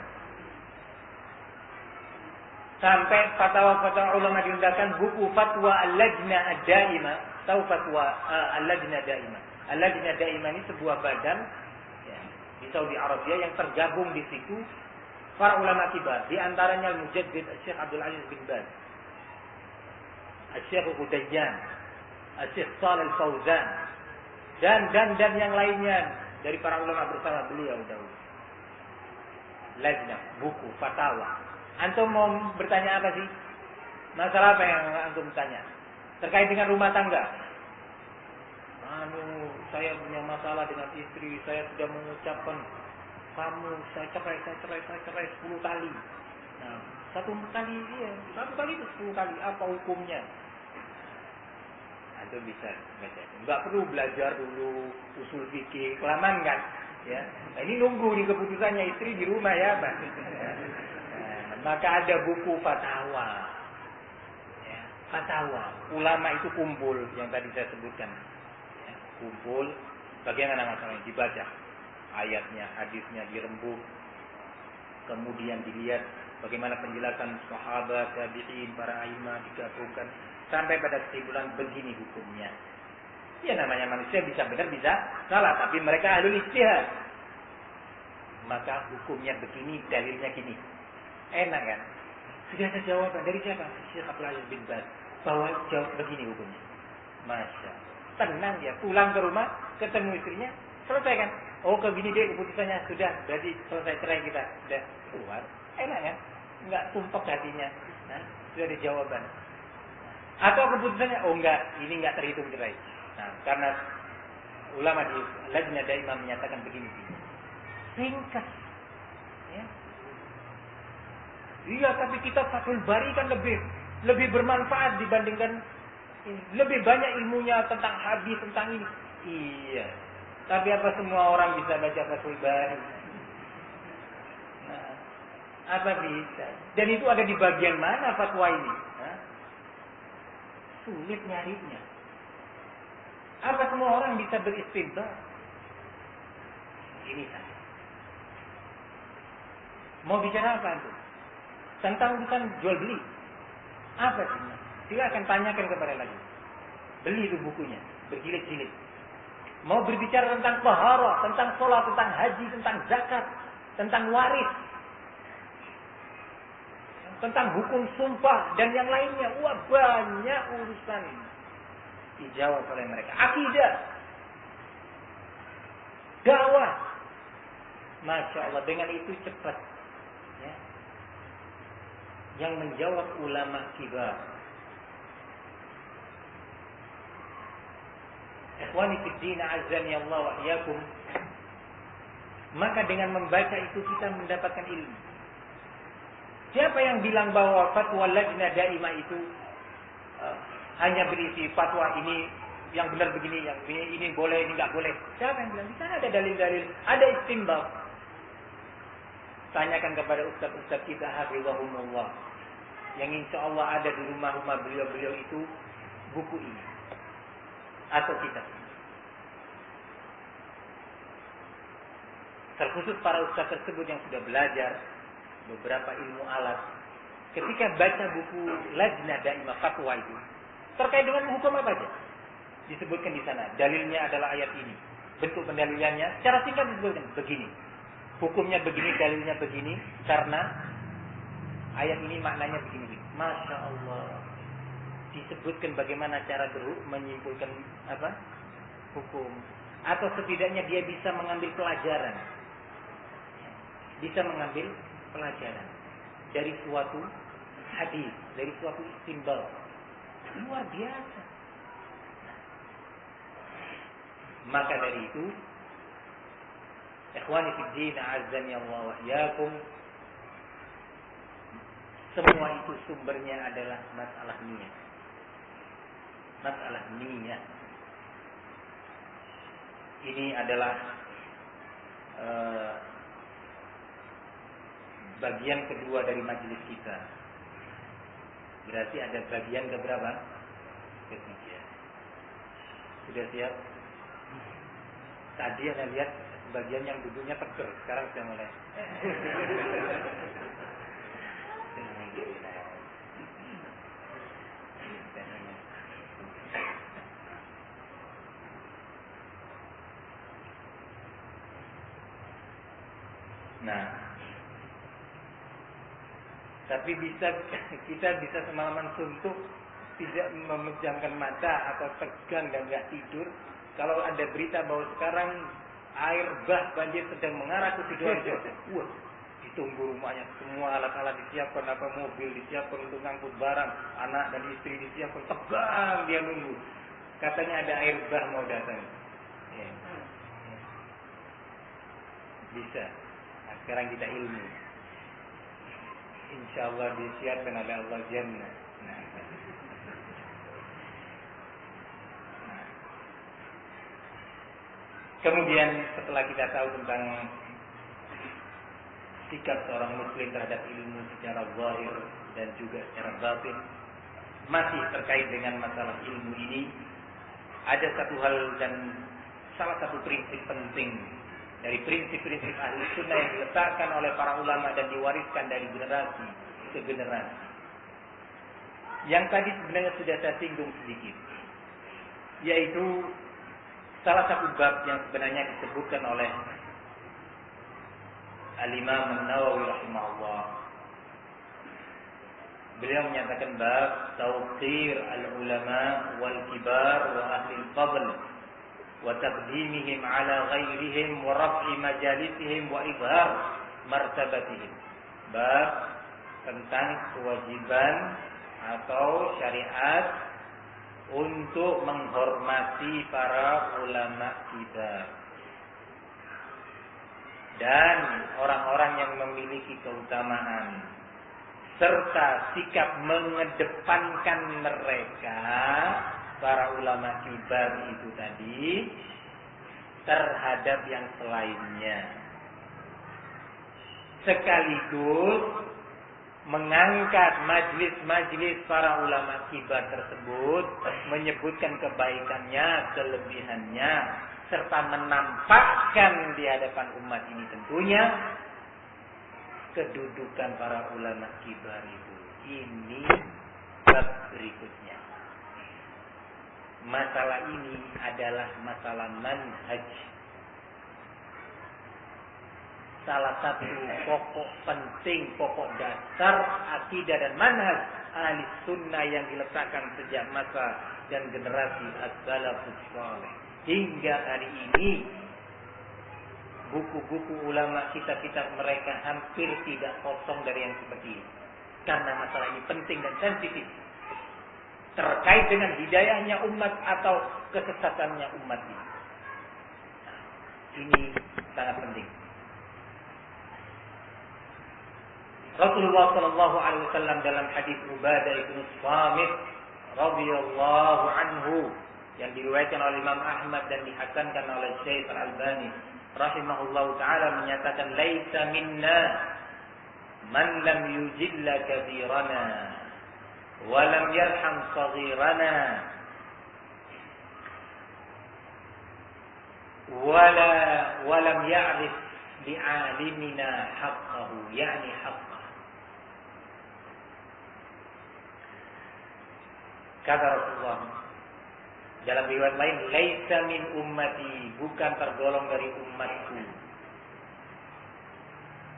Sampai fatwa-fatwa ulama diundangkan buku fatwa Al-Lajnah Ad-Daimah. Tahu fatwa Al-Lajnah Daimah? Al-Lajnah Daimah ini sebuah badan ya, di Saudi Arabia yang tergabung di situ para ulama kibar. Di antaranya Al-Mujaddid Syekh Abdul Aziz bin Baz, Syekh Uqudayyan, Syekh Shalih Al-Fauzan, dan yang lainnya dari para ulama bersama beliau dahulu. Lajnah, buku, fatwa. Antum mau bertanya apa sih? Masalah apa yang antum tanya? Terkait dengan rumah tangga. Saya punya masalah dengan istri. Saya sudah mengucapkan saya cerai 10 kali. Nah, satu kali itu 10 kali. Apa hukumnya? Antum bisa baca. Enggak perlu belajar dulu usul fikih, kelamaan kan? Ya. Nah, ini nunggu nih keputusannya istri di rumah ya, Pak. Maka ada buku fatwa. Ya, fatwa. Ulama itu kumpul yang tadi saya sebutkan. Ya, kumpul. Bagaimana masalahnya? Dibaca. Ayatnya, hadisnya dirembuk. Kemudian dilihat bagaimana penjelasan sahabat, tabi'in, para a'immah digabungkan. Sampai pada kesimpulan begini hukumnya. Ya namanya manusia bisa benar, bisa salah. Tapi mereka ahlul ijtihad. Maka hukumnya begini, dalilnya gini. Enak kan? Sudah ada jawaban dari siapa? Syekh Abdul Aziz bin Baz. Bahwa jawab begini hukumnya. Masya. Tenang ya. Pulang ke rumah, ketemu istrinya, selesai kan? Oh begini deh keputusannya. Sudah, berarti selesai cerai kita. Sudah keluar. Enak kan? Enggak tumpuk hatinya. Nah, sudah ada jawaban. Atau keputusannya, oh enggak, ini enggak terhitung cerai. Nah, karena ulama di Lajnah Daimah menyatakan begini. Ringkas. Ya. Iya, tapi kitab Fathul Bari kan lebih bermanfaat dibandingkan ini. Lebih banyak ilmunya tentang hadis, tentang ini. Iya. Tapi apa semua orang bisa baca Fathul Bari? Nah, apa bisa? Dan itu ada di bagian mana fatwa ini? Hah? Sulit nyarinya. Apa semua orang bisa beristinbat? Ini saja. Mau bicara apa itu? Tentang bukan jual beli. Apa sih? Silakan tanyakan kepada lagi. Beli itu bukunya, berjilid-jilid. Mau berbicara tentang taharah, tentang sholat, tentang haji, tentang zakat, tentang waris, tentang hukum sumpah dan yang lainnya. Wah, banyak urusan dijawab oleh mereka. Akidah, dakwah. Masya Allah, dengan itu cepat. Ya. Yang menjawab ulama kibar. Ikhwani fid din, azzani Allah wa iyyakum. Maka dengan membaca itu kita mendapatkan ilmu. Siapa yang bilang bahwa fatwa Lajnah Daimah itu hanya berisi fatwa ini yang benar begini, yang ini boleh, ini enggak boleh? Siapa yang bilang? Di sana ada dalil-dalil, ada istinbat. Tanyakan kepada ustaz-ustaz kita hafizahumullah yang insya Allah ada di rumah-rumah beliau-beliau itu buku ini atau kitab. Terkhusus para ustaz tersebut yang sudah belajar beberapa ilmu alat, ketika baca buku Lajnah Daimah fatwa itu terkait dengan hukum apa aja disebutkan di sana. Dalilnya adalah ayat ini. Bentuk pendalilannya secara singkat disebutkan begini. Hukumnya begini, dalilnya begini karena ayat ini maknanya begini. Masya Allah. Disebutkan bagaimana cara menyimpulkan apa? Hukum. Atau setidaknya dia bisa mengambil pelajaran. Bisa mengambil pelajaran dari suatu hadis, dari suatu istinbat. Luar biasa. Maka dari itu, ikhwani fid din, azzani Allah wa iyyakum, Semua itu sumbernya adalah masalah niat. Masalah niat. Ini adalah bagian kedua dari majelis kita. Berarti ada bagian keberapa? Ketiga. Sudah siap? Tadi Anda lihat bagian yang duduknya tegar. Sekarang sudah mulai. Nah, tapi kita bisa semalaman suntuk, tidak memejamkan mata atau tegang dan nggak tidur. Kalau ada berita bahwa sekarang air bah banjir sedang mengarah ke Sidoarjo, wah, ditunggu rumahnya, semua alat-alat disiapkan, apa mobil disiapkan untuk ngangkut barang, anak dan istri disiapkan, tegang dia nunggu. Katanya ada air bah mau datang. Ya. Bisa. Nah, sekarang kita ilmu. Insya Allah disiapkan oleh Allah Jannah. Kemudian setelah kita tahu tentang sikap seorang muslim terhadap ilmu secara zahir dan juga secara batin, masih terkait dengan masalah ilmu ini, ada satu hal dan salah satu prinsip penting dari prinsip-prinsip ahli sunnah yang diletakkan oleh para ulama dan diwariskan dari generasi ke generasi. Yang tadi sebenarnya sudah saya singgung sedikit, yaitu salah satu bab yang sebenarnya disebutkan oleh Al-Imam An-Nawawi rahimahullah. Beliau menyatakan bab tawqir al-ulama wal kibar wa ahli al-fadl wa taqdimihim ala ghairihim wa raf'i majalisihim wa izhar martabatihim. Bab tentang kewajiban atau syariat untuk menghormati para ulama kita dan orang-orang yang memiliki keutamaan, serta sikap mengedepankan mereka, para ulama kibar itu tadi, terhadap yang selainnya, sekaligus mengangkat majlis-majlis para ulama kibar tersebut, menyebutkan kebaikannya, kelebihannya, serta menampakkan di hadapan umat ini tentunya kedudukan para ulama kibar itu. Ini bab berikutnya. Masalah ini adalah masalah manhaj. Salah satu pokok penting, pokok dasar akidah dan manhaj ahli sunnah yang diletakkan sejak masa dan generasi as-salafus saleh. Hingga hari ini buku-buku ulama kitab-kitab mereka hampir tidak kosong dari yang seperti ini. Karena masalah ini penting dan sensitif, terkait dengan hidayahnya umat atau kesesatannya umat ini. Ini sangat penting. Rasulullah sallallahu alaihi wasallam dalam hadis Ubadah bin Samit radhiyallahu anhu yang diriwayatkan oleh Imam Ahmad dan dihasankan oleh Syekh Al-Albani rahimahullahu taala menyatakan, laisa minna man lam yujilla kabirana wa lam yarham saghirana wa lam ya'rif li'alimina haqqahu, yani haqqahu. Kata Rasulullah dalam riwayat lain, laisa min ummati, bukan tergolong dari umatku,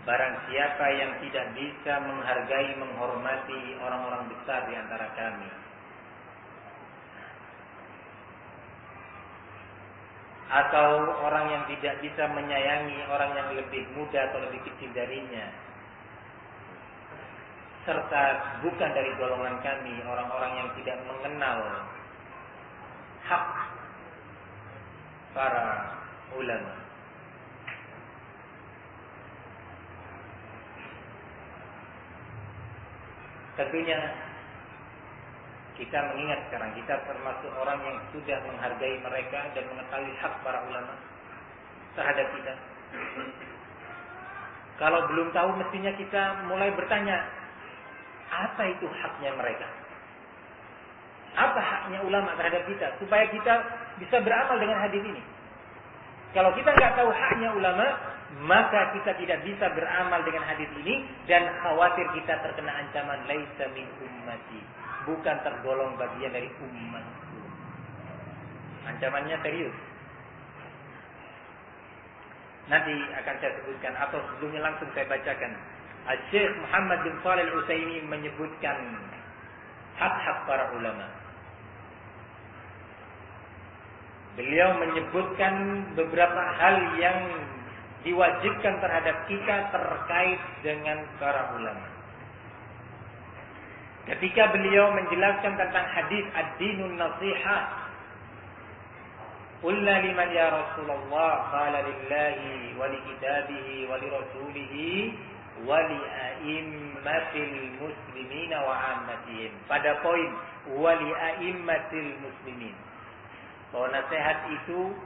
barang siapa yang tidak bisa menghargai, menghormati orang-orang besar di antara kami, atau orang yang tidak bisa menyayangi orang yang lebih muda atau lebih kecil darinya, serta bukan dari golongan kami orang-orang yang tidak mengenal hak para ulama. Tentunya kita mengingat sekarang kita termasuk orang yang sudah menghargai mereka dan mengetahui hak para ulama terhadap kita. Kalau belum tahu mestinya kita mulai bertanya, apa itu haknya mereka? Apa haknya ulama terhadap kita? Supaya kita bisa beramal dengan hadis ini. Kalau kita nggak tahu haknya ulama, maka kita tidak bisa beramal dengan hadis ini dan khawatir kita terkena ancaman laisa min ummati, bukan tergolong bagian dari umatku. Ancamannya serius. Nanti akan saya sebutkan atau sebelumnya langsung saya bacakan. Syekh Muhammad bin Shalih Al-Utsaimin menyebutkan hak-hak para ulama. Beliau menyebutkan beberapa hal yang diwajibkan terhadap kita terkait dengan para ulama. Ketika beliau menjelaskan tentang hadis ad-dinun nasihah, qulna liman ya Rasulullah, qala lillahi wa li kitabihi wa li rasulihi wa li a'immatil muslimina wa ammatihim. Pada poin wa li a'immatil muslimin, bahwa nasihat itu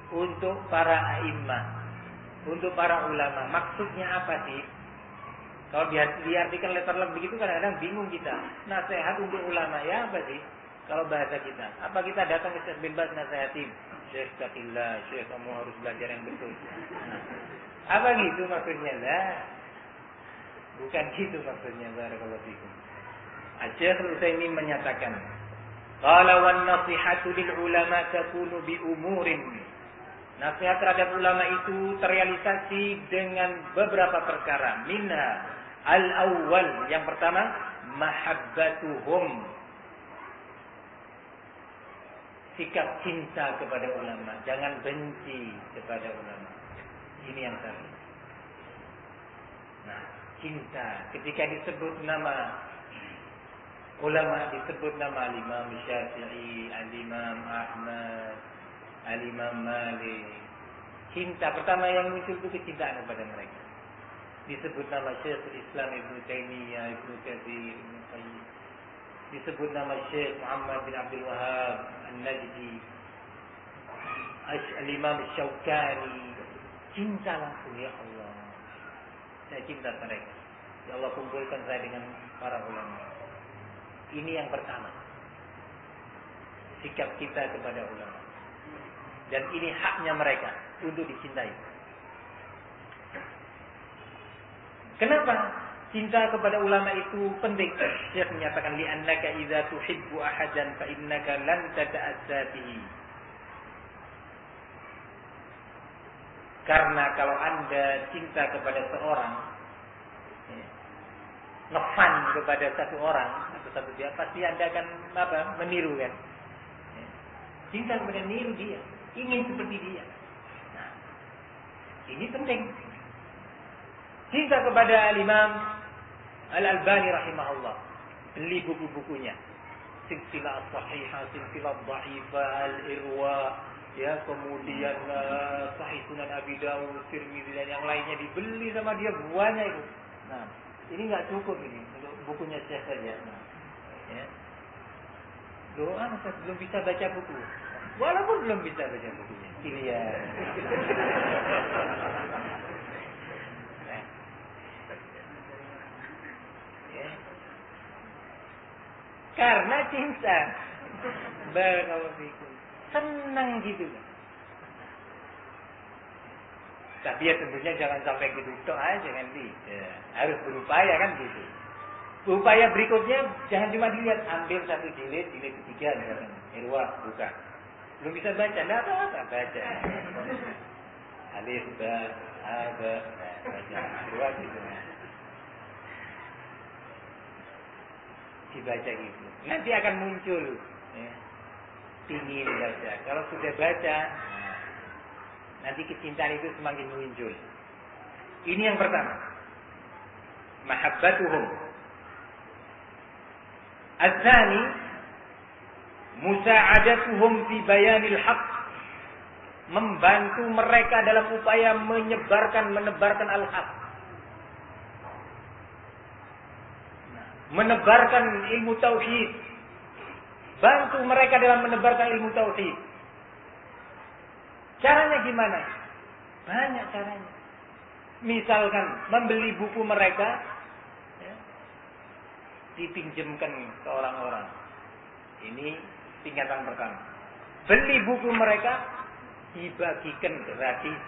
untuk para a'immah, untuk para ulama. Maksudnya apa sih? Kalau diartikan letterlek begitu kadang-kadang bingung kita. Nasihat untuk ulama ya apa sih? Kalau bahasa kita, apa kita datang ke Syekh bin Baz nasihatin, Syekh Taqillah, Syekh kamu harus belajar yang betul. Apa gitu maksudnya? Lah, bukan gitu maksudnya. Barakallahu fikum. Syekh Al-Utsaimin menyatakan, qala wan nasihatu lil ulama takunu bi umurin. Nasihat terhadap ulama itu terrealisasi dengan beberapa perkara. Minha al-awwal, yang pertama, mahabbatuhum, sikap cinta kepada ulama, jangan benci kepada ulama. Ini yang satu. Nah, cinta. Ketika disebut nama ulama, disebut nama Al-Imam Syafi'i, Al-Imam Ahmad, Al-Imam Malik, cinta pertama yang muncul itu kecintaan kepada mereka. Disebut nama Syekhul Islam Ibnu Taimiyah, Ibnu Katsir, Ibnu Qayyim. Disebut nama Syekh Muhammad bin Abdul Wahhab An-Najdi, Al-Imam Syaukani. Cinta langsung, ya Allah, saya cinta mereka. Ya Allah, kumpulkan saya dengan para ulama. Ini yang pertama, sikap kita kepada ulama. Dan ini haknya mereka untuk dicintai. Kenapa cinta kepada ulama itu penting? Syekh menyatakan, li'annaka idza tuhibbu ahadan fa innaka lan tata'assa bihi. Karena kalau Anda cinta kepada seorang, ngefan kepada satu orang atau satu dia, pasti Anda akan meniru kan? Cinta kepada niru dia, ingin seperti dia. Nah, ini penting. Cinta kepada Al-Imam Al-Albani rahimahullah, beli buku-bukunya, Silsilah Sahihah, Silsilah Dha'ifah, Al-Irwa, ya, kemudian Sahih Sunan Abi Dawud, Tirmidzi dan yang lainnya dibeli sama dia banyak itu. Nah, ini nggak cukup ini untuk bukunya Syekh saja. Nah, ya. Doa masa belum bisa baca buku, walaupun belum bisa baca bukunya. Iya. Karena cinta. Barakallahu fikum. Senang gitu. Tapi ya tentunya jangan sampai gitu aja nanti. Ya, harus berupaya kan gitu. Upaya berikutnya jangan cuma dilihat, ambil satu jilid ketiga misalnya. Irwa buka. Belum bisa baca, enggak apa-apa baca. Alif ba ba baca. Irwa gitu. Dibaca gitu. Nanti akan muncul ya, ingin baca. Kalau sudah baca, nanti kecintaan itu semakin muncul. Ini yang pertama, mahabbatuhum. Al-thani, musa'adatuhum fi bayanil haqq, membantu mereka dalam upaya menebarkan al-haq. menebarkan ilmu tauhid. Bantu mereka dalam menebarkan ilmu tauhid. Caranya gimana? Banyak caranya. Misalkan membeli buku mereka, ya, dipinjamkan ke orang-orang. Ini tingkatan pertama. Beli buku mereka, dibagikan gratis.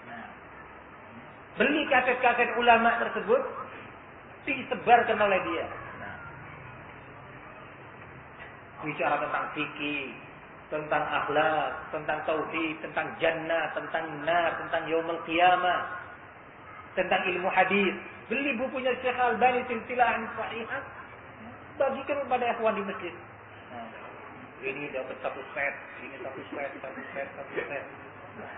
Nah, beli kaset-kaset ulama tersebut, disebarkan oleh dia. Nah, bicara tentang fikih, tentang akhlak, tentang tauhid, tentang jannah, tentang nar, tentang yaumul qiyamah, tentang ilmu hadis. Beli bukunya Syekh Albani Silsilah Sahihah, bagikan kepada ikhwan di masjid. Nah, ini dapat satu set, ini satu set. Nah.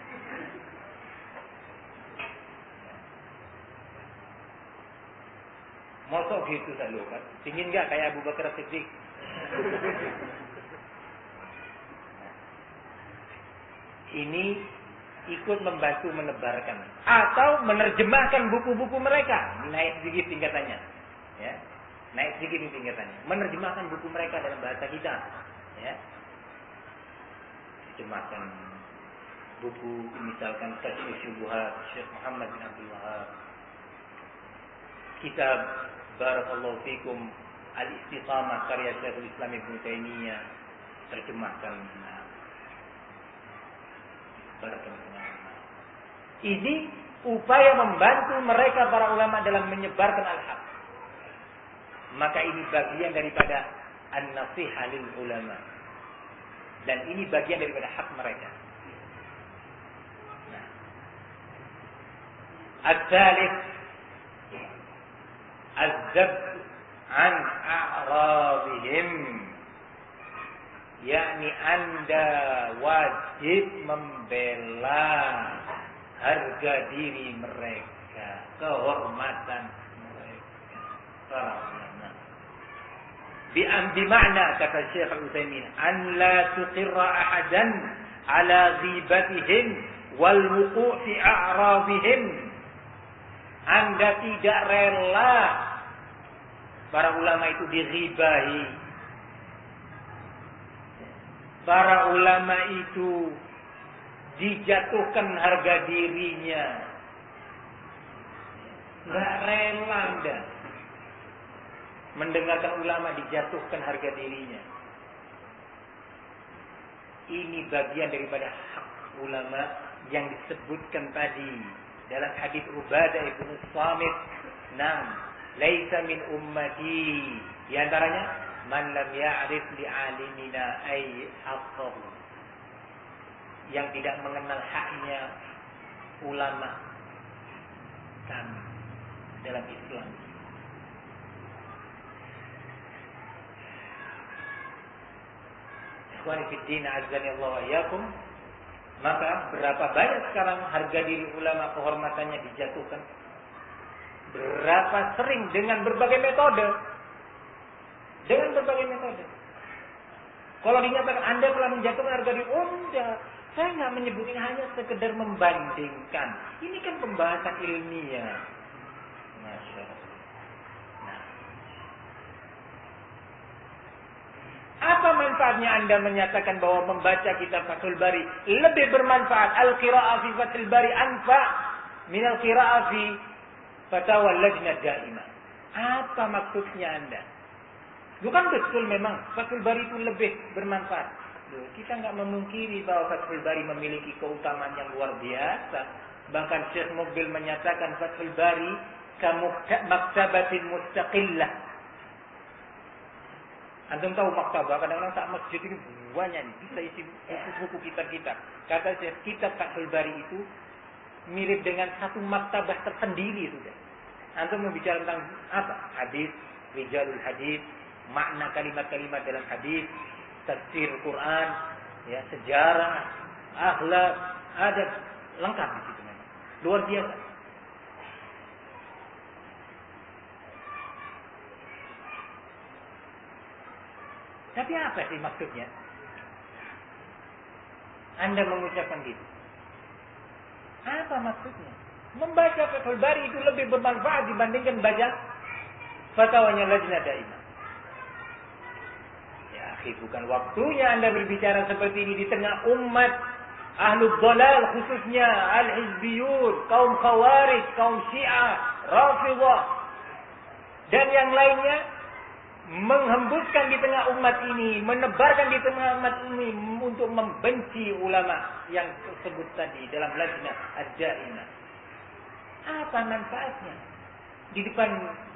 Mosok gitu selalu kan? Ingin nggak kayak Abu Bakar Siddiq? Ini ikut membantu menebarkan atau menerjemahkan buku-buku mereka, naik sedikit tingkatannya, ya, naik sedikit tingkatannya, menerjemahkan buku mereka dalam bahasa kita, ya, terjemahkan buku misalkan Kasyfus Syubuhat Syekh Muhammad bin Abdul Wahab, kitab Barakallahu Fikum Al-Istiqamah karya Syekhul Islam Ibnu Taimiyah, terjemahkan. Ini upaya membantu mereka para ulama dalam menyebarkan al-haq. Maka ini bagian daripada an-nasihah lil ulama. Dan ini bagian daripada hak mereka. Nah. Al-thalith az-zab an a'radihim. Yakni Anda wajib membela harga diri mereka, kehormatan mereka, para ulama. Bimakna kata Syekh Al-Utsaimin, an la tuqirra ahadan ala ghibatihim wal wuqu' fi a'radihim. Anda tidak rela para ulama itu dighibahi. Para ulama itu dijatuhkan harga dirinya. Nggak rela Anda mendengarkan ulama dijatuhkan harga dirinya. Ini bagian daripada hak ulama yang disebutkan tadi dalam hadis Ubadah ibn Samit. Nam, laisa min ummati. Di antaranya man lam ya'rif li'alimina ay haqqahu, yang tidak mengenal haknya ulama kami dalam Islam. Ikhwani fiddin azani Allah wa iyyakum. Maka berapa banyak sekarang harga diri ulama, kehormatannya dijatuhkan. Berapa sering dengan berbagai metode. Dengan berbagai metode. Kalau dinyatakan Anda telah menjatuhkan harga diri, enggak. Saya nggak menyebutnya, hanya sekedar membandingkan. Ini kan pembahasan ilmiah. Masya Allah. Nah. Apa manfaatnya Anda menyatakan bahwa membaca kitab Fathul Bari lebih bermanfaat? Al-qira'ah fi Fathul Bari anfa min al-qira'ah fi Fatawa Lajnah Daimah. Apa maksudnya Anda? Bukan betul memang Fathul Bari itu lebih bermanfaat. Kita nggak memungkiri bahwa Fathul Bari memiliki keutamaan yang luar biasa. Bahkan Syekh Muqbil menyatakan Fathul Bari kamaktabatin mustaqillah. Antum tahu maktabah, kadang-kadang saat masjid ini banyak nih, bisa isi buku kitab-kitab. Kata Syekh, kitab Fathul Bari itu mirip dengan satu maktabah tersendiri sudah. Antum membicara tentang apa? Hadis, rijalul hadis, makna kalimat-kalimat dalam hadis, tafsir Quran, ya, sejarah, akhlak, adab, lengkap di situ memang. Luar biasa. Tapi apa sih maksudnya? Anda mengucapkan gitu. Apa maksudnya? Membaca Fathul Bari itu lebih bermanfaat dibandingkan baca fatwanya Lajnah Daimah. Ya, akhi, bukan waktunya Anda berbicara seperti ini di tengah umat ahlul dhalal, khususnya al-hizbiyun, kaum khawarij, kaum syiah, rafidhah, dan yang lainnya, menghembuskan di tengah umat ini, menebarkan di tengah umat ini untuk membenci ulama yang tersebut tadi dalam Lajnah Ad-Daimah. Apa manfaatnya? Di depan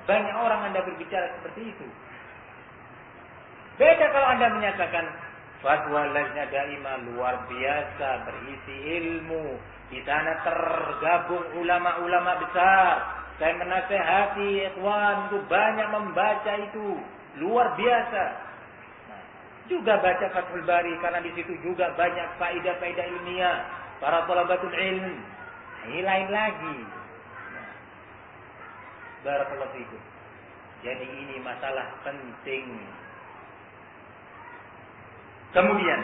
banyak orang Anda berbicara seperti itu. Beda kalau Anda menyatakan fatwa Lajnah Daimah luar biasa, berisi ilmu. Di sana tergabung ulama-ulama besar. Saya menasehati ikhwan untuk banyak membaca itu. Luar biasa. Nah, juga baca Fathul Bari karena di situ juga banyak faedah-faedah ilmiah para thalabatul ilm. Ini lain lagi. Nah, barakallahu fikum. Jadi ini masalah penting. Kemudian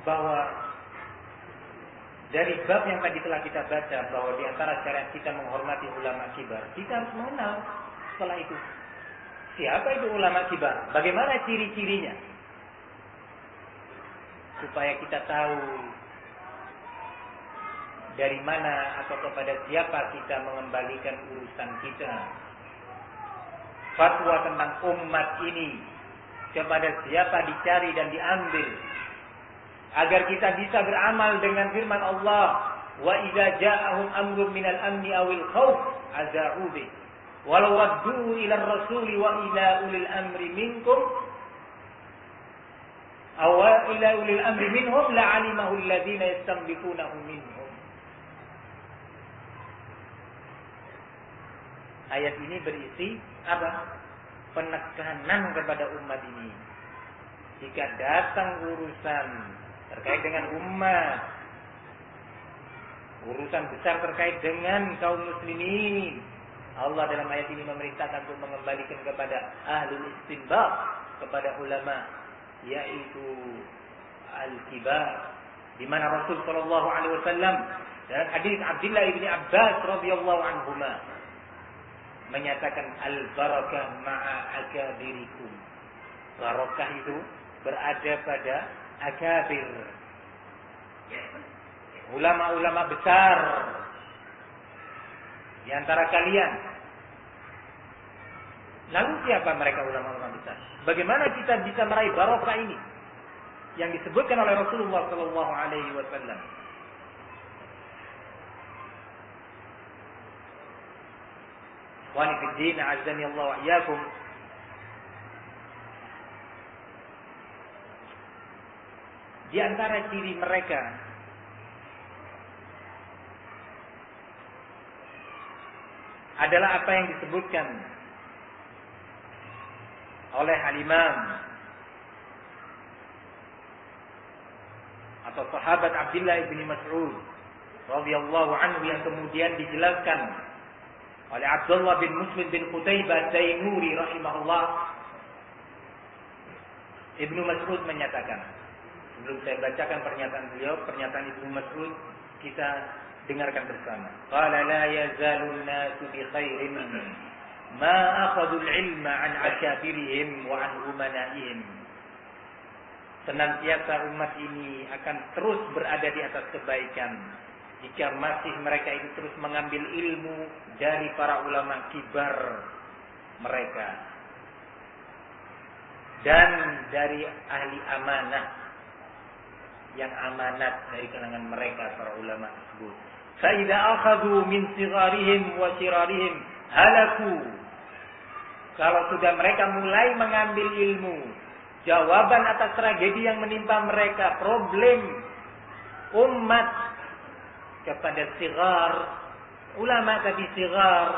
bahwa dari bab yang tadi telah kita baca bahwa di antara cara kita menghormati ulama kibar, kita harus mengenal setelah itu siapa itu ulama kibar, bagaimana ciri-cirinya, supaya kita tahu dari mana atau kepada siapa kita mengembalikan urusan kita. Fatwa tentang umat ini kepada siapa dicari dan diambil, agar kita bisa beramal dengan firman Allah, wa idza ja'ahum amrun minal amni awil khauf adza'u bi walau radduhu ila ar-rasuli wa ila ulil amri minkum aw ila ulil amri minhum la'alimahu alladhina yastanbitunahu minhum. Ayat ini berisi apa? Penekanan kepada umat ini. Jika datang urusan terkait dengan umat, urusan besar terkait dengan kaum muslimin, Allah dalam ayat ini memerintahkan untuk mengembalikan kepada ahlul istinbat, kepada ulama, yaitu al-kibar, di mana Rasul sallallahu alaihi wasallam dalam hadis Abdullah bin Abbas radhiyallahu anhuma menyatakan al-barakah ma'a akabirikum. Barakah itu berada pada akabir, ulama-ulama besar di antara kalian. Lalu siapa mereka ulama-ulama besar? Bagaimana kita bisa meraih barakah ini yang disebutkan oleh Rasulullah sallallahu alaihi wasallam? Ikhwani fid din, a'azzani Allah wa iyyakum. Di antara ciri mereka adalah apa yang disebutkan oleh Al-Imam atau sahabat Abdullah bin Mas'ud radhiyallahu anhu, yang kemudian dijelaskan oleh Abdullah bin Muslim bin Qutaibah Taimuri rahimahullah. Ibnu Mas'ud menyatakan, sebelum saya bacakan pernyataan beliau, pernyataan Ibnu Mas'ud kita dengarkan bersama. Qala la yazalun nasu bi khairin ma akhadul ilma an akabirihim wa an umanaihim. Senantiasa umat ini akan terus berada di atas kebaikan jika masih mereka itu terus mengambil ilmu dari para ulama kibar mereka dan dari ahli amanah yang amanat dari kalangan mereka para ulama tersebut. Fa idza akhadhu min sigharihim wa shirarihim halaku. Kalau sudah mereka mulai mengambil ilmu, jawaban atas tragedi yang menimpa mereka, problem umat kepada sigar, ulama tadi sigar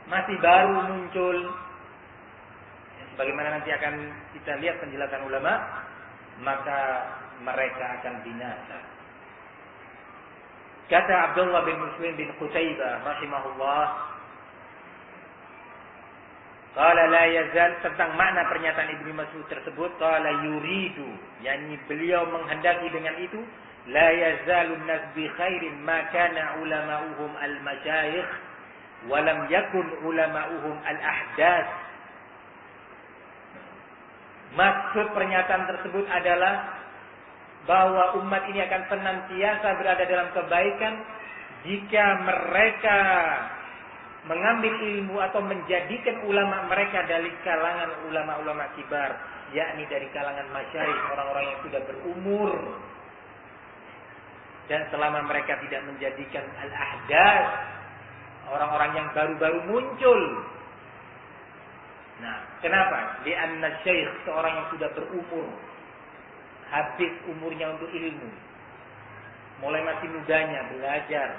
masih baru muncul, sebagaimana nanti akan kita lihat penjelasan ulama, maka mereka akan binasa. Kata Abdullah bin Muslim bin Qutaibah rahimahullah, qala la yazal, tentang makna pernyataan Ibnu Mas'ud tersebut, qala yuridu, yakni beliau menghendaki dengan itu la yazalun nas bi khairin ma kana ulama'uhum al-masyayikh wa lam yakun ulama'uhum al-ahdath. Maksud pernyataan tersebut adalah bahwa umat ini akan senantiasa berada dalam kebaikan jika mereka mengambil ilmu atau menjadikan ulama mereka dari kalangan ulama-ulama kibar, yakni dari kalangan masyayikh, orang-orang yang sudah berumur, dan selama mereka tidak menjadikan al-ahdath, orang-orang yang baru-baru muncul. Nah, kenapa? Li'anna syekh, seorang yang sudah berumur, habis umurnya untuk ilmu, mulai masih mudanya belajar,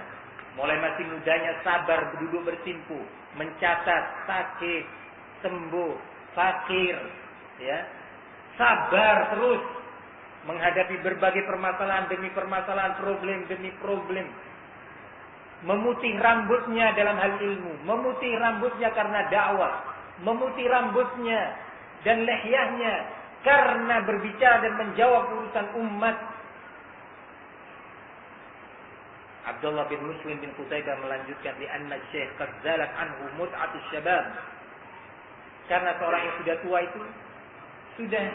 mulai masih mudanya sabar duduk bersimpu, mencatat, sakit, sembuh, fakir, ya, sabar terus menghadapi berbagai permasalahan demi permasalahan, problem demi problem, memutih rambutnya dalam hal ilmu, memutih rambutnya karena dakwah, memutih rambutnya dan lehyahnya karena berbicara dan menjawab urusan umat. Abdullah bin Muslim bin Qutaibah melanjutkan, di anna syekh qad zalat anhu mut'atus syabab. Karena seorang yang sudah tua itu sudah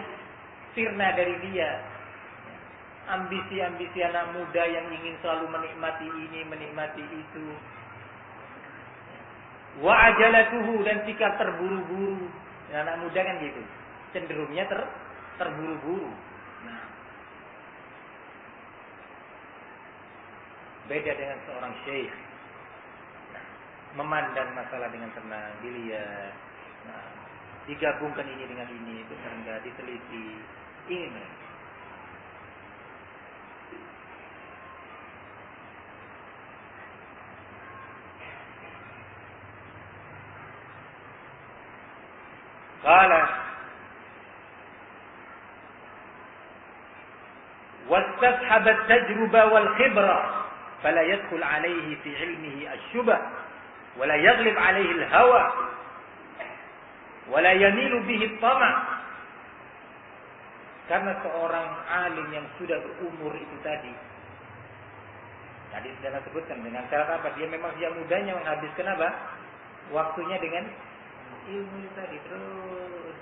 sirna dari dia ambisi-ambisi anak muda yang ingin selalu menikmati ini, menikmati itu. Wa ajalatuhu, dan sikap terburu-buru. Nah, anak muda kan gitu, cenderungnya terburu-buru. Nah, beda dengan seorang syekh. Nah, memandang masalah dengan tenang, dilihat. Nah, digabungkan ini dengan ini, benar enggak, diteliti. Ini. Qala wastashhab at-tajruba wal khibra fala yadkhul alayhi fi ilmihi asy-syubha wala yaghlib alayhi al-hawa wala yamilu bihi at-tama'. Karena seorang alim yang sudah berumur itu tadi sudah disebutkan dengan cara apa? Dia memang dia mudanya menghabiskan apa? Waktunya dengan ilmu tadi, terus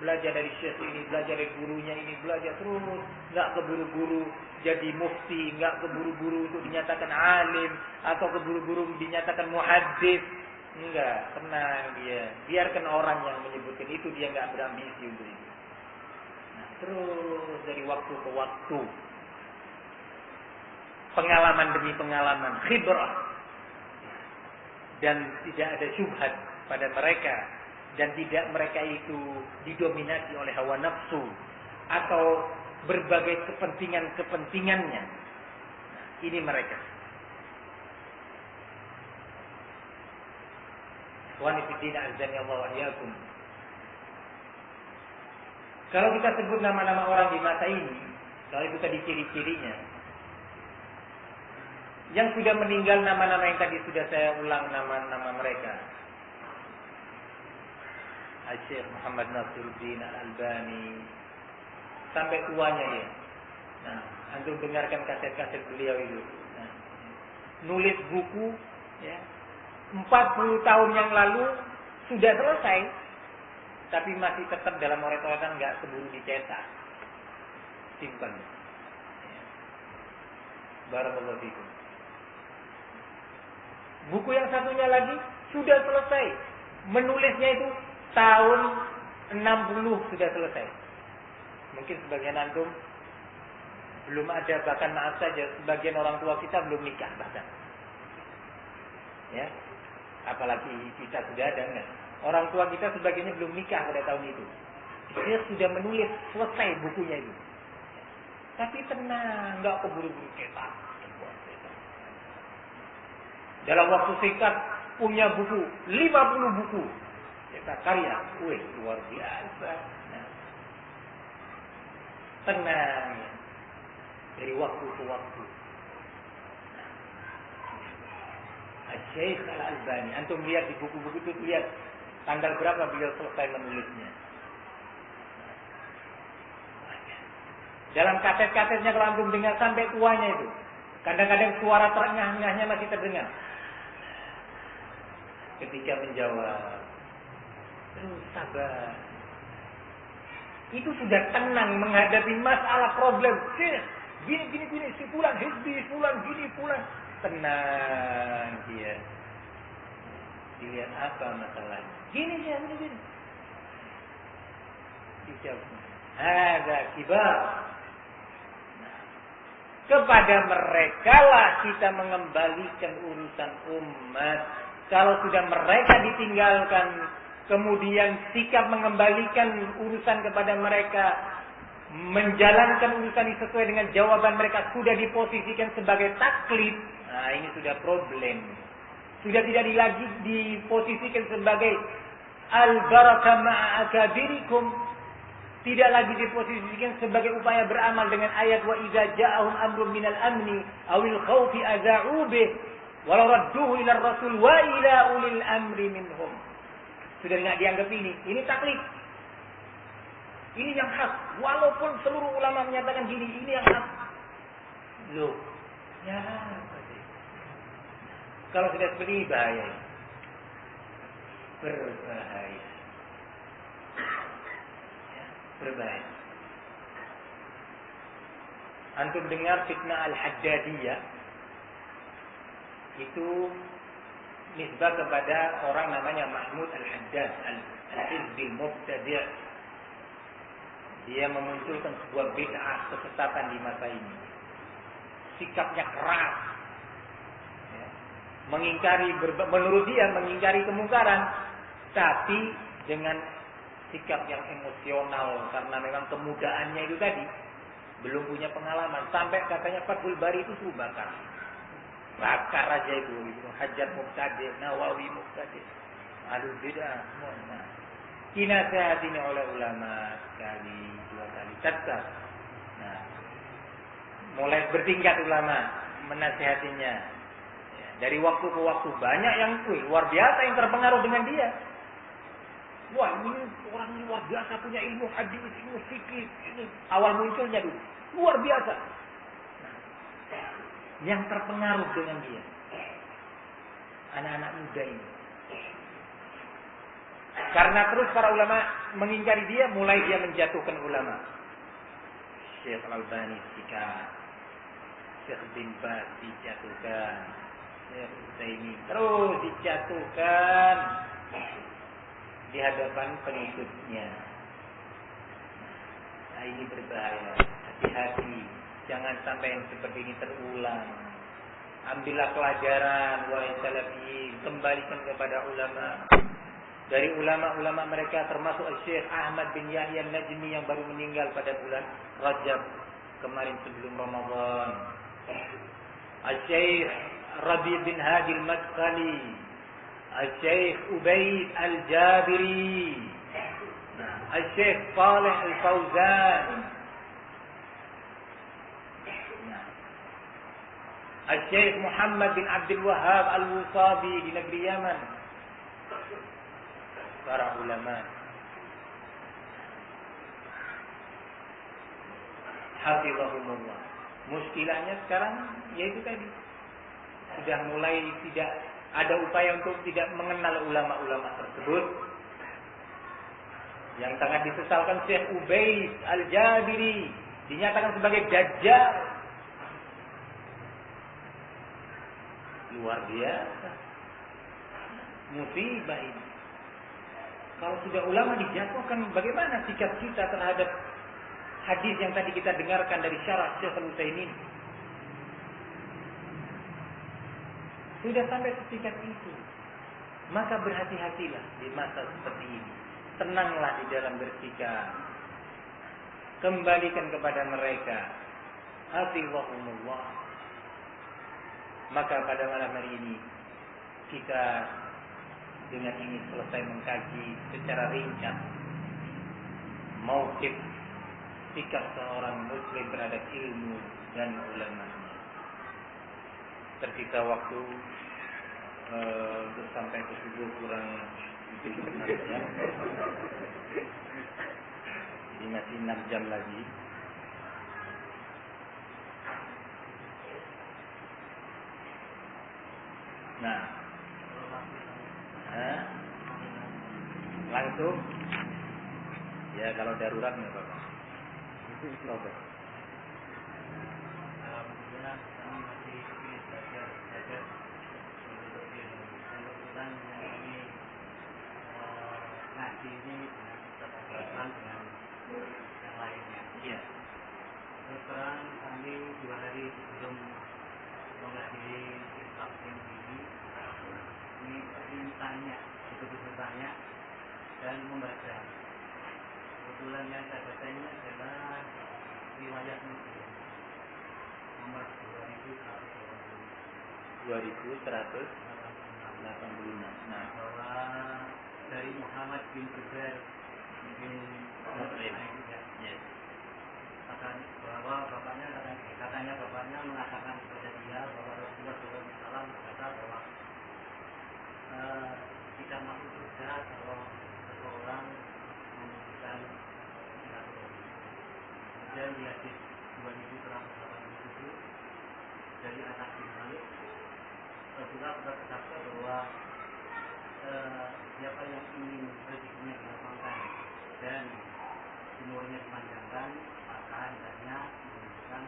belajar dari syekh ini, belajar dari gurunya ini, belajar terus, nggak keburu-buru jadi mufti, nggak keburu-buru untuk dinyatakan alim atau keburu-buru dinyatakan muhaddits, enggak, tenang dia, biarkan orang yang menyebutkan itu, dia nggak berambisi untuk itu. Nah, terus dari waktu ke waktu, pengalaman demi pengalaman, khibrah, dan tidak ada syubhat pada mereka, dan tidak mereka itu didominasi oleh hawa nafsu atau berbagai kepentingan-kepentingannya. Nah, ini mereka. Ikhwani fiddin, azani Allah wa iyyakum. Kalau kita sebut nama-nama orang di masa ini, kalau itu tadi ciri-cirinya, yang sudah meninggal, nama-nama yang tadi sudah saya ulang nama-nama mereka. Syekh Muhammad Nasiruddin Al-Albani sampai tuanya ya. Nah, antum dengarkan kaset-kaset beliau itu. Nah, nulis buku ya, 40 tahun yang lalu sudah selesai, tapi masih tetap dalam oret-oretan, nggak keburu dicetak. Simpan. Ya. Barakallahu fikum. Buku yang satunya lagi sudah selesai. Menulisnya itu tahun 60 sudah selesai. Mungkin sebagian antum belum ada, bahkan maaf saja, sebagian orang tua kita belum nikah bahkan. Ya. Apalagi kita sudah ada, enggak? Orang tua kita sebagiannya belum nikah pada tahun itu. Dia sudah menulis selesai bukunya itu. Tapi tenang, enggak keburu-buru cetak. Dalam waktu singkat punya buku 50 buku. Cetak karya, luar biasa. Nah, tenang ya. Dari waktu ke waktu. Syekh Al-Albani, antum lihat di buku-buku itu, lihat tanggal berapa beliau selesai menulisnya. Dalam kaset-kasetnya kalau antum dengar sampai tuanya itu. Kadang-kadang suara terengah-engahnya masih terdengar. Ketika menjawab, terus sabar. Itu sudah tenang menghadapi masalah problem. Gini, si fulan, hizbi, fulan, gini, fulan. Tenang dia. Dilihat apa masalahnya. Gini. Dijawab. Ada kibar. Kepada mereka lah kita mengembalikan urusan umat. Kalau sudah mereka ditinggalkan, kemudian sikap mengembalikan urusan kepada mereka, menjalankan urusan ini sesuai dengan jawaban mereka, sudah diposisikan sebagai taklid. Nah, ini sudah problem. Sudah tidak lagi diposisikan sebagai al-barakah ma'akabirikum. Tidak lagi diposisikan sebagai upaya beramal dengan ayat wa idza ja'ahum amrun minal amni awil khawfi adza'u bih walau radduhu ila rasul wa ila ulil amri minhum. Sudah tidak dianggap ini. Ini taklid. Ini yang hak. Walaupun seluruh ulama menyatakan gini, ini yang hak. Loh. Ya. Kalau sudah seperti ini bahaya. Berbahaya. Ya, berbahaya. Antum dengar fitnah Al-Haddadiyah. Itu nisbah kepada orang namanya Mahmud Al-Haddad Al-Hizbi Mubtadi'. Dia memunculkan sebuah bid'ah kesesatan di masa ini. Sikapnya keras, ya. Menurut dia mengingkari kemungkaran, tapi dengan sikap yang emosional karena memang kemudaannya itu tadi, belum punya pengalaman. Sampai katanya Fathul Bari itu suruh bakar aja itu Hajar Mubtadi', Nawawi Mubtadi', Ahlul Bid'ah semua. Nah, dinasihati oleh ulama sekali, dua kali, tetap. Nah, mulai bertingkat ulama menasihatinya. Ya, dari waktu ke waktu banyak yang luar biasa yang terpengaruh dengan dia. Wah, ini orang ini luar biasa, punya ilmu hadis, ilmu fikih. Ini awal munculnya dulu luar biasa. Yang terpengaruh dengan dia, anak-anak muda ini. Karena terus para ulama mengingkari dia, mulai dia menjatuhkan ulama. Syekh Al-Albani sikat, Syekh bin Baz dijatuhkan, Syekh Utsaimin terus dijatuhkan di hadapan pengikutnya. Nah, ini berbahaya. Hati-hati. Jangan sampai yang seperti ini terulang. Ambillah pelajaran, wahai salafiyin, kembalikan kepada ulama. Dari ulama-ulama mereka termasuk Syekh Ahmad bin Yahya An-Najmi yang baru meninggal pada bulan Rajab kemarin sebelum Ramadan. Syekh Rabi bin Hadi Al-Madkhali, Syekh Ubaid Al-Jabiri, Syekh Saleh Al-Fauzan, Syekh Muhammad bin Abdul Wahhab Al-Wusabi di negeri Yaman. Para ulama hafizahumullah. Muskilahnya sekarang yaitu tadi, sudah mulai tidak ada upaya untuk tidak mengenal ulama-ulama tersebut. Yang sangat disesalkan Syekh Ubaid Al-Jabiri dinyatakan sebagai dajjal. Luar biasa. Musibah ini. Kalau sudah ulama dijatuhkan, bagaimana sikap kita terhadap hadis yang tadi kita dengarkan dari syarah Syekh Al-Utsaimin? Sudah sampai setingkat itu. Maka berhati-hatilah di masa seperti ini. Tenanglah di dalam bersikap. Kembalikan kepada mereka. Hafizahumullah. Maka pada malam hari ini kita dengan ini selesai mengkaji secara ringkas mauqif sikap seorang muslim terhadap ilmu dan ulama. Tersisa waktu untuk sampai ke subuh kurang 6 jam. Jadi masih 6 jam lagi. Nah, langsung. Ya kalau darurat nggak apa-apa. Coba. Alhamdulillah kami masih belajar kebetulan yang ini ngaji ini dengan keterbatasan dengan yang lainnya. Iya. Terus terang kami 2 hari sebelum menghadiri kitab ini ingin tanya, betul-betul tanya dan membaca. Kebetulan yang saya baca ini adalah riwayat Muslim nomor 2186. Nah, bahwa dari Muhammad bin Jubair bin Mut'im bahwa katanya bapaknya mengatakan kepada dia bahwa Rasulullah SAW berkata bahwa tidak masuk surga kalau seseorang memutuskan silaturahmi. Kemudian di hadis 2187 dari Anas bin Malik, Rasulullah berkata bahwa siapa yang ingin rezekinya dilapangkan dan umurnya dipanjangkan, maka hendaknya menunjukkan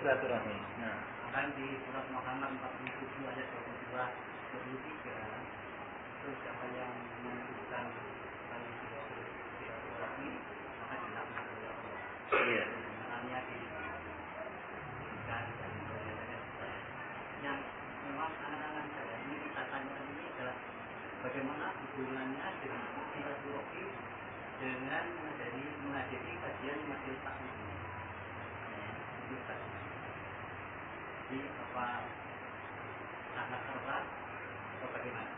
silaturahmi. Nah, akan di surat Muhammad 47 ayat 22-23 itu siapa yang menunjukkan tali silaturahmi maka dilaknat oleh Allah. Iya. Maknanya diberikan dan yang memang anak-anak saya ini kita tanyakan ini adalah bagaimana hubungannya dengan silaturahmi dengan menghadiri kajian majelis taklim ini. Jadi apa sangat erat atau bagaimana?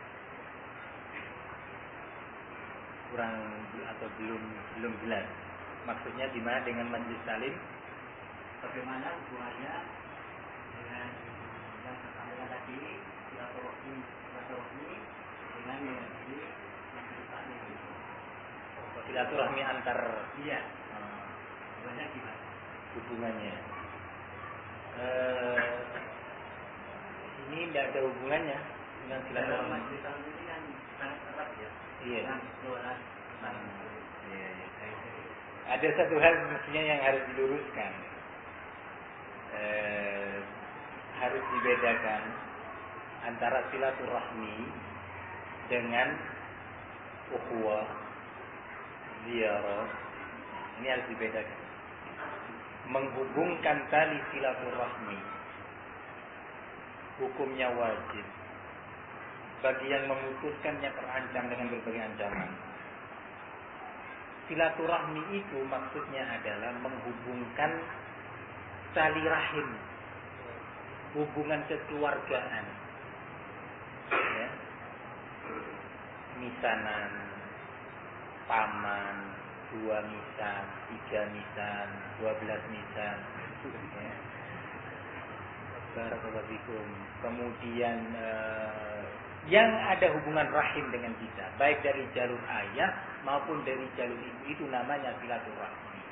Kurang atau belum jelas. Maksudnya di mana dengan majelis taklim? Bagaimana hubungannya dengan yang tersampaikan tadi silaturahmi dengan menghadiri majelis taklim itu? Silaturahmi antar. Iya. Hubungannya gimana? Hubungannya. Ini tidak ada hubungannya dengan silaturahmi. Majelis taklim ini kan sangat erat ya. Iya. Iya. Ada satu hal mestinya yang harus diluruskan. Harus dibedakan antara silaturahmi dengan ukhuwah, ziarah. Ini harus dibedakan. Menghubungkan tali silaturahmi hukumnya wajib. Bagi yang memutuskannya terancam dengan berbagai ancaman. Silaturahmi itu maksudnya adalah menghubungkan tali rahim, hubungan kekeluargaan, ya. Misanan, paman, 2 misan, 3 misan, 12 misan, ya. Barakallahu. Kemudian yang ada hubungan rahim dengan kita, baik dari jalur ayah maupun dari jalur ibu, itu namanya silaturahmi.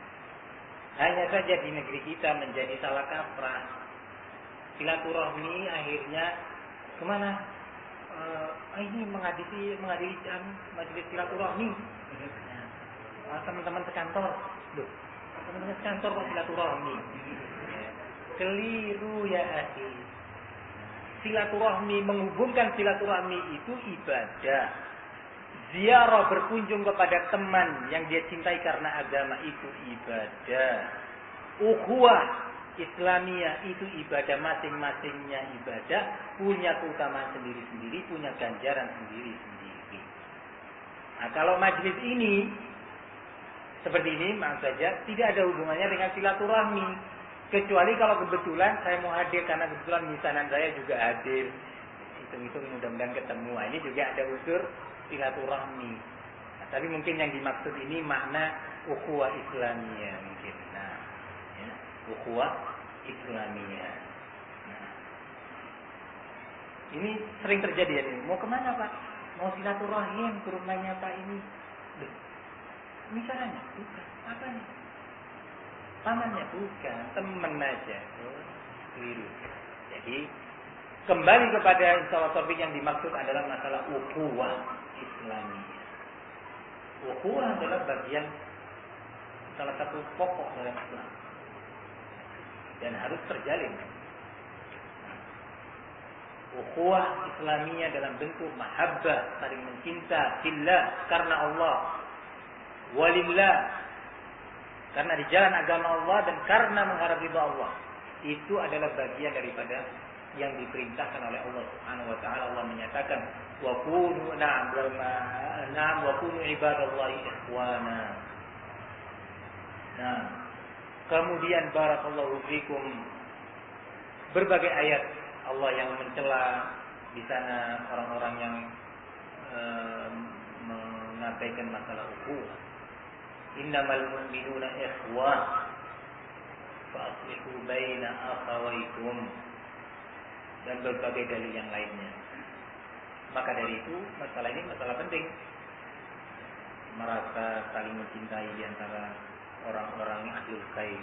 Hanya saja di negeri kita menjadi salah kaprah. Silaturahmi akhirnya kemana? Ini menghadiri majelis silaturahmi. Teman-teman sekantor, loh, teman-teman sekantor kok silaturahmi? Keliru ya akhi. Silaturahmi, menghubungkan silaturahmi itu ibadah. Ziarah, berkunjung kepada teman yang dia cintai karena agama, itu ibadah. Ukhuwah Islamiyah itu ibadah, masing-masingnya ibadah, punya keutamaan sendiri-sendiri, punya ganjaran sendiri-sendiri. Nah, kalau majelis ini seperti ini, maaf saja, tidak ada hubungannya dengan silaturahmi. Kecuali kalau kebetulan saya mau hadir karena kebetulan misanan saya juga hadir. Hitung-hitung mudah-mudahan ketemu. Nah, ini juga ada unsur silaturahmi. Nah, tapi mungkin yang dimaksud ini makna ukhuwah Islamiyah mungkin. Nah, ya, ukhuwah Islamiyah. Nah, ini sering terjadi ya. Mau kemana Pak? Mau silaturahim ke rumahnya Pak ini. Misalnya, bukan. Apanya? Pamannya bukan, teman aja. Keliru. Jadi kembali kepada insyaallah topik yang dimaksud adalah masalah ukhuwah Islamiyah. Ukhuwah adalah bagian salah satu pokok dalam Islam dan harus terjalin. Ukhuwah Islamiyah dalam bentuk mahabbah, saling mencinta fillah, karena Allah, walillah, karena di jalan agama Allah dan karena mengharap ridha Allah. Itu adalah bagian daripada yang diperintahkan oleh Allah Subhanahu wa taala. Allah menyatakan wa kunu na'am wa kunu ibadallahi ikhwana. Nah, kemudian barakallahu fikum, berbagai ayat Allah yang mencela di sana orang-orang yang mengabaikan masalah ukhuwah. Innamal mu'minuna ikhwah fa aslihu baina akhawaykum, dan berbagai dalil yang lainnya. Maka dari itu masalah ini masalah penting, merasa saling mencintai di antara orang-orang ahlul khair,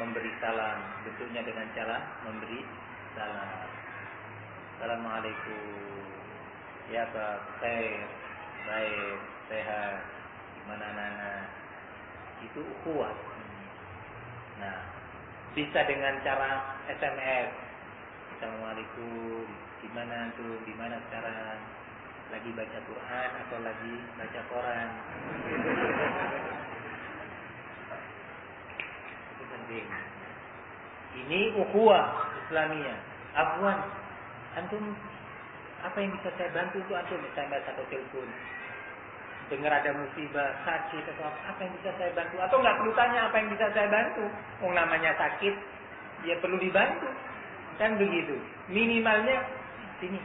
memberi salam, bentuknya dengan cara memberi salam. Assalamualaikum, ya Pak, khair, baik, sehat, gimana anak-anak, itu ukhuwah. Nah, bisa dengan cara SMS, Assalamualaikum, gimana tuh, gimana sekarang, lagi baca Quran atau lagi baca koran? Itu penting. Ini ukhuwah Islamiyah. Afwan, antum apa yang bisa saya bantu itu antum SMS atau telepon. Dengar ada musibah, sakit atau apa yang bisa saya bantu? Atau nggak perlu tanya apa yang bisa saya bantu. Oh, namanya sakit, ya perlu dibantu. Kan begitu. Minimalnya sini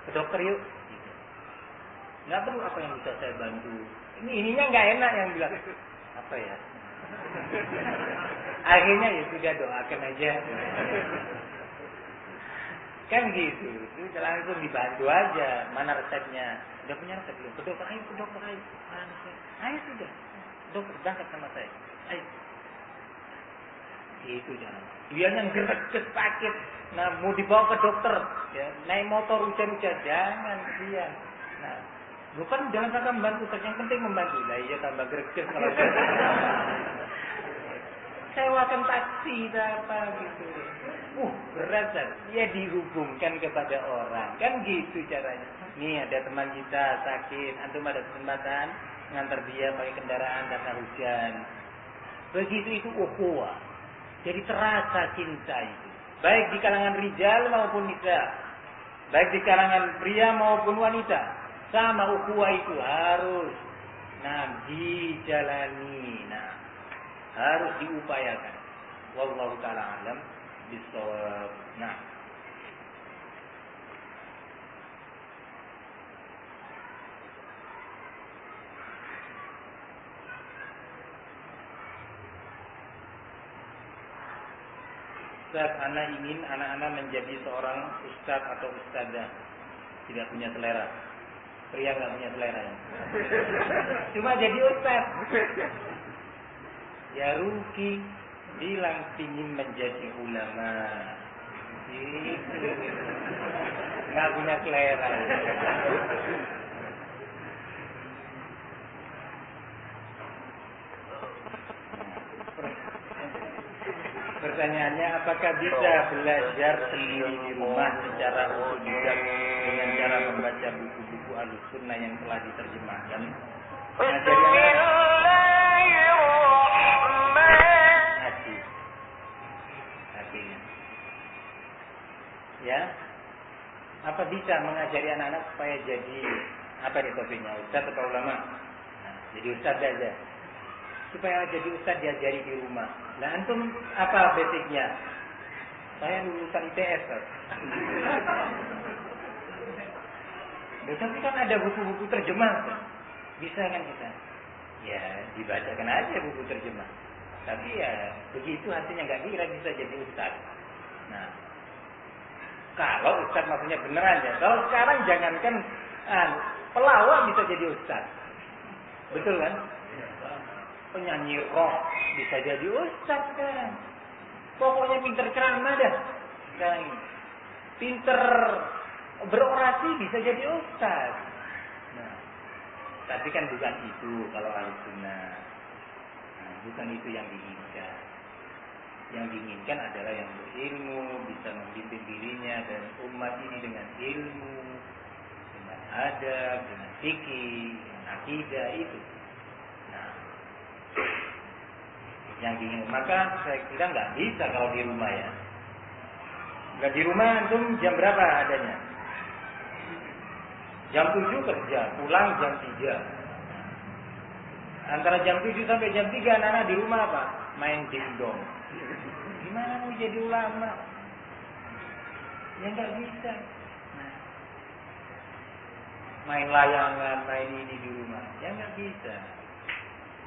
ke dokter yuk. Gitu. Nggak perlu apa yang bisa saya bantu. Ininya nggak enak yang bilang apa ya. Akhirnya ya sudah, doakan aja. Kan gitu. Itu langsung dibantu aja. Mana resepnya? Udah punya resep belum? Ke dokter, ayo ke dokter, ayo. Ayo sudah. Dokter berangkat sama saya. Ayo. Itu jangan. Dia yang gerekes sakit. Nah, mau dibawa ke dokter, ya, naik motor hujan-hujan, jangan dia. Nah, bukan jangan kakak membantu, yang penting membantu. Lah iya tambah gerekes kalau sewakan taksi apa gitu. Berat kan? Ya dihubungkan kepada orang. Kan gitu caranya. Nih ada teman kita sakit, antum ada kesempatan ngantar dia pakai kendaraan karena hujan. Begitu itu ukhuwah. Jadi terasa cinta itu. Baik di kalangan rijal maupun nisa. Baik di kalangan pria maupun wanita. Sama ukhuwah itu harus dijalani. Harus diupayakan. Wallahu ta'ala alam bisawab. Ustaz, anak ingin anak-anak menjadi seorang ustaz atau ustazah, tidak punya selera. Pria nggak punya selera ya. Cuma jadi ustaz. Ya rugi, bilang ingin menjadi ulama. Nggak punya selera. Pertanyaannya, apakah bisa belajar sendiri di rumah secara otodidak dengan cara membaca buku-buku Ahlussunnah yang telah diterjemahkan? Ya, apa bisa mengajari anak-anak supaya jadi apa nih topiknya, ustaz atau ulama? Nah, jadi ustaz aja. Supaya jadi ustaz diajari di rumah. Nah, antum apa basicnya? Saya lulusan ITS. Tapi kan ada buku-buku terjemah. Bisa kan kita? Ya, dibacakan aja buku terjemah. Tapi ya begitu hasilnya nggak kira bisa jadi ustaz. Nah, kalau ustaz maksudnya beneran ya. Kalau sekarang jangankan pelawak bisa jadi ustaz. Betul kan? Penyanyi rock bisa jadi ustaz kan. Pokoknya pinter ceramah dah sekarang ini. pinter berorasi bisa jadi ustaz. Nah, tapi kan bukan itu kalau Ahlussunnah. Nah, bukan itu yang diinginkan. Yang diinginkan adalah yang berilmu, bisa membimbing dirinya dan umat ini dengan ilmu, dengan adab, dengan fikih, dengan akidah itu. Nah, yang diinginkan. Maka saya kira nggak bisa kalau di rumah ya. Nggak di rumah antum jam berapa adanya? Jam 7 kerja, pulang jam 3. Antara jam 7 sampai jam 3 anak-anak di rumah apa? Main dingdong. Gimana mau jadi ulama? Ya nggak bisa. Nah, main layangan, main ini di rumah. Ya nggak bisa.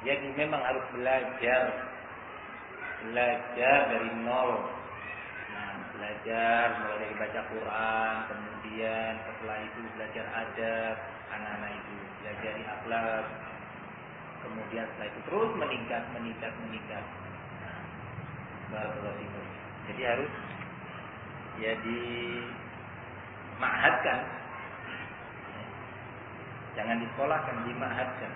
Jadi memang harus belajar dari nol. Nah, belajar mulai dari baca Quran, kemudian setelah itu belajar adab, anak-anak itu belajar akhlak, kemudian setelah itu terus meningkat. Barakallahu. Jadi harus ya dima'hadkan. Jangan disekolahkan, dima'hadkan.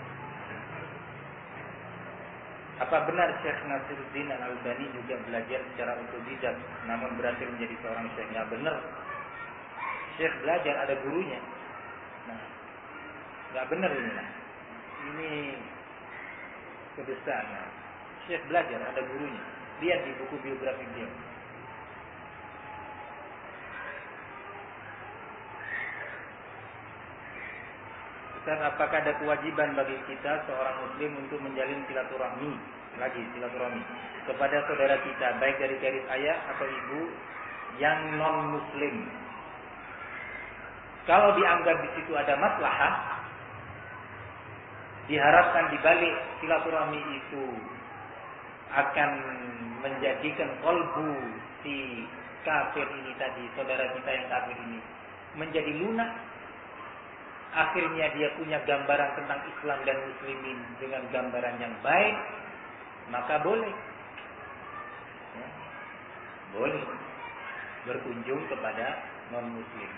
Apa benar Syekh Nasiruddin Al-Albani juga belajar secara otodidak namun berhasil menjadi seorang syekh? Nggak benar. Syekh belajar ada gurunya. Nah, nggak benar ini. Nah. Ini kedustaan. Syekh belajar ada gurunya. Lihat di buku biografi beliau. Ustaz, apakah ada kewajiban bagi kita seorang muslim untuk menjalin silaturahmi kepada saudara kita, baik dari garis ayah atau ibu yang non muslim? Kalau dianggap di situ ada maslahah, diharapkan di balik silaturahmi itu akan menjadikan kalbu si kafir ini tadi, saudara kita yang kafir ini menjadi lunak. Akhirnya dia punya gambaran tentang Islam dan muslimin dengan gambaran yang baik, maka boleh. Ya, boleh berkunjung kepada non muslim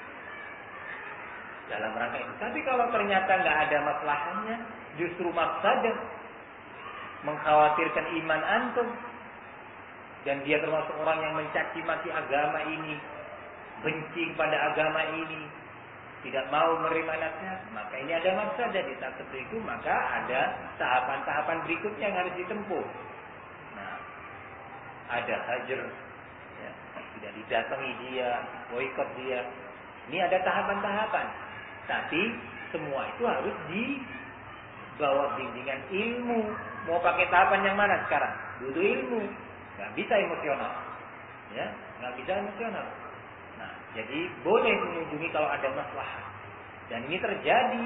dalam rangka itu. Tapi kalau ternyata nggak ada masalahnya, justru mafsadah, mengkhawatirkan iman antum, dan dia termasuk orang yang mencaci maki agama ini, benci pada agama ini, tidak mau menerima nasihat, maka ini ada mafsadah. Di saat seperti itu maka ada tahapan-tahapan berikutnya yang harus ditempuh. Nah, ada hajar, ya, tidak didatangi dia, boikot dia. Ini ada tahapan-tahapan. Tapi semua itu harus dibawa bimbingan ilmu. Mau pakai tahapan yang mana sekarang? Butuh ilmu. Nggak bisa emosional, ya, nggak bisa emosional. Nah, jadi boleh mengunjungi kalau ada masalah. Dan ini terjadi.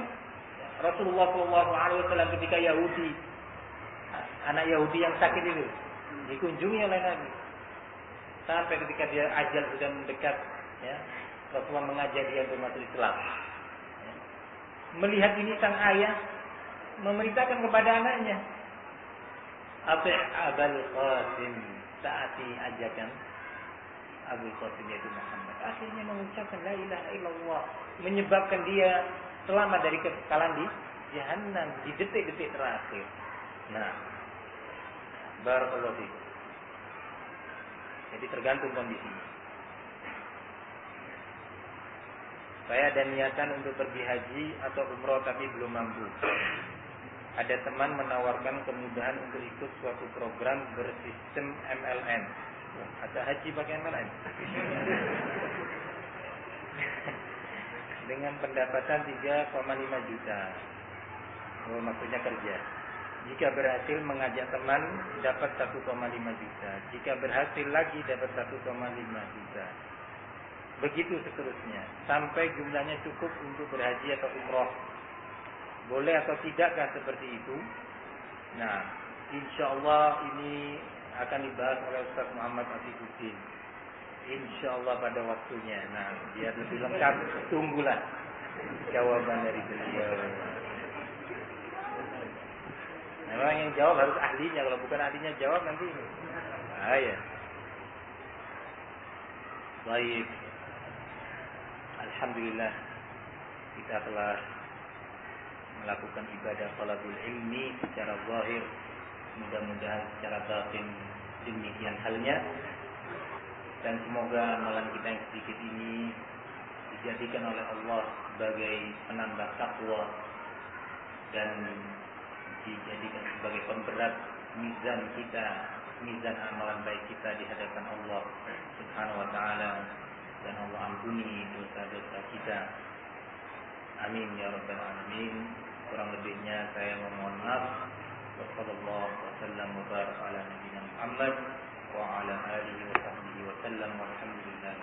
Rasulullah SAW ketika Yahudi, anak Yahudi yang sakit itu, dikunjungi oleh Nabi. Sampai ketika dia ajal sudah mendekat, ya, Rasulullah mengajak dia untuk masuk Islam. Ya. Melihat ini sang ayah memerintahkan kepada anaknya, Abi Abul Qasim, taati ajakan Abul Qasim yaitu Muhammad. Akhirnya mengucapkan la ilaha illallah, menyebabkan dia selamat dari kekekalan di Jahannam di detik-detik terakhir. Nah, barakallahu fiik. Jadi tergantung kondisinya. Saya ada niatan untuk pergi haji atau umroh tapi belum mampu. Ada teman menawarkan kemudahan untuk ikut suatu program bersistem MLM. Ada haji pakai MLM. Dengan pendapatan 3,5 juta. Oh, maksudnya kerja. Jika berhasil mengajak teman dapat 1,5 juta. Jika berhasil lagi dapat 1,5 juta. Begitu seterusnya. Sampai jumlahnya cukup untuk berhaji atau umroh. Boleh atau tidakkah seperti itu? Nah, insyaallah ini akan dibahas oleh Ustaz Muhammad Afiquddin. Insyaallah pada waktunya. Nah, biar lebih lengkap, tunggulah jawaban dari beliau. Memang yang jawab harus ahlinya. Kalau bukan ahlinya jawab nanti bahaya. Baik. Alhamdulillah kita telah melakukan ibadah talabul ilmi secara zahir, mudah-mudahan secara batin demikian halnya, dan semoga amalan kita yang sedikit ini dijadikan oleh Allah sebagai penambah takwa dan dijadikan sebagai pemberat mizan kita, mizan amalan baik kita di hadapan Allah Subhanahu wa taala, dan Allah ampuni dosa-dosa kita. Amin ya rabbal alamin. Kurang lebihnya saya mohon maaf. Wassallallahu wasallam wa baraka ala nabiyyina Muhammad wa ala alihi wa sahbihi wa sallam walhamdulillah.